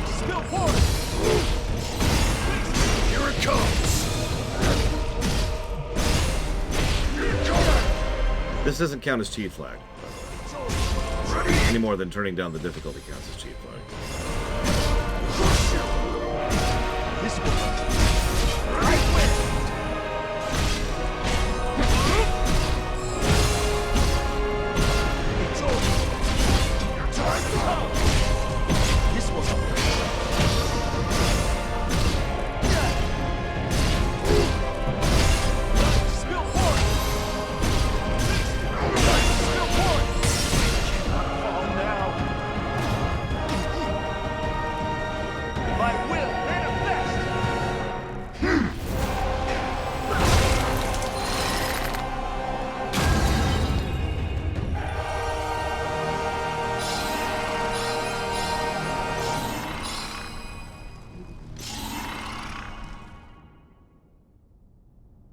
Speaker 7: spill water!
Speaker 2: Here it comes!
Speaker 1: This doesn't count as cheat flag. Any more than turning down the difficulty counts as cheat flag.
Speaker 7: This will I win! It's over. Your time comes. This will help. Light, spill water! Light, spill water! Fall now. My will manifest!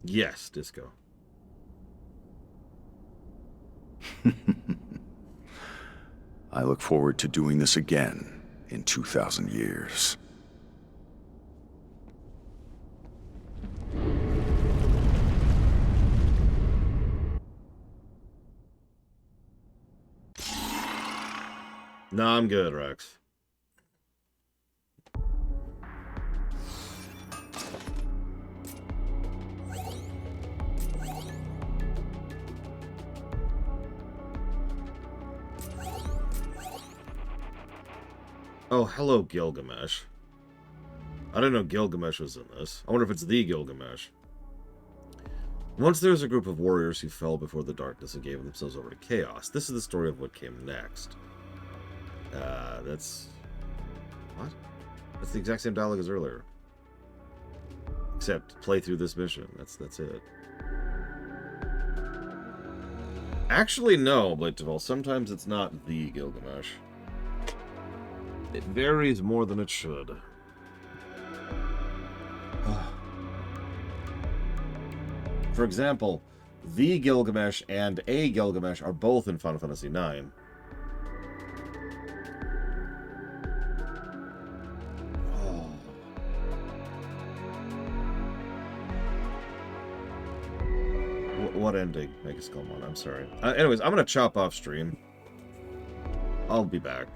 Speaker 1: Yes, Disco.
Speaker 2: I look forward to doing this again in 2,000 years.
Speaker 1: No, I'm good, Rex. Oh, hello, Gilgamesh. I didn't know Gilgamesh was in this. I wonder if it's the Gilgamesh. Once there was a group of warriors who fell before the darkness and gave themselves over to chaos. This is the story of what came next. That's... What? That's the exact same dialogue as earlier. Except, play through this mission. That's it. Actually, no, Blade sometimes it's not the Gilgamesh. It varies more than it should. For example, the Gilgamesh and a Gilgamesh are both in Final Fantasy IX. Oh. What ending? Make us come on, I'm sorry. Anyways, I'm gonna chop off stream. I'll be back.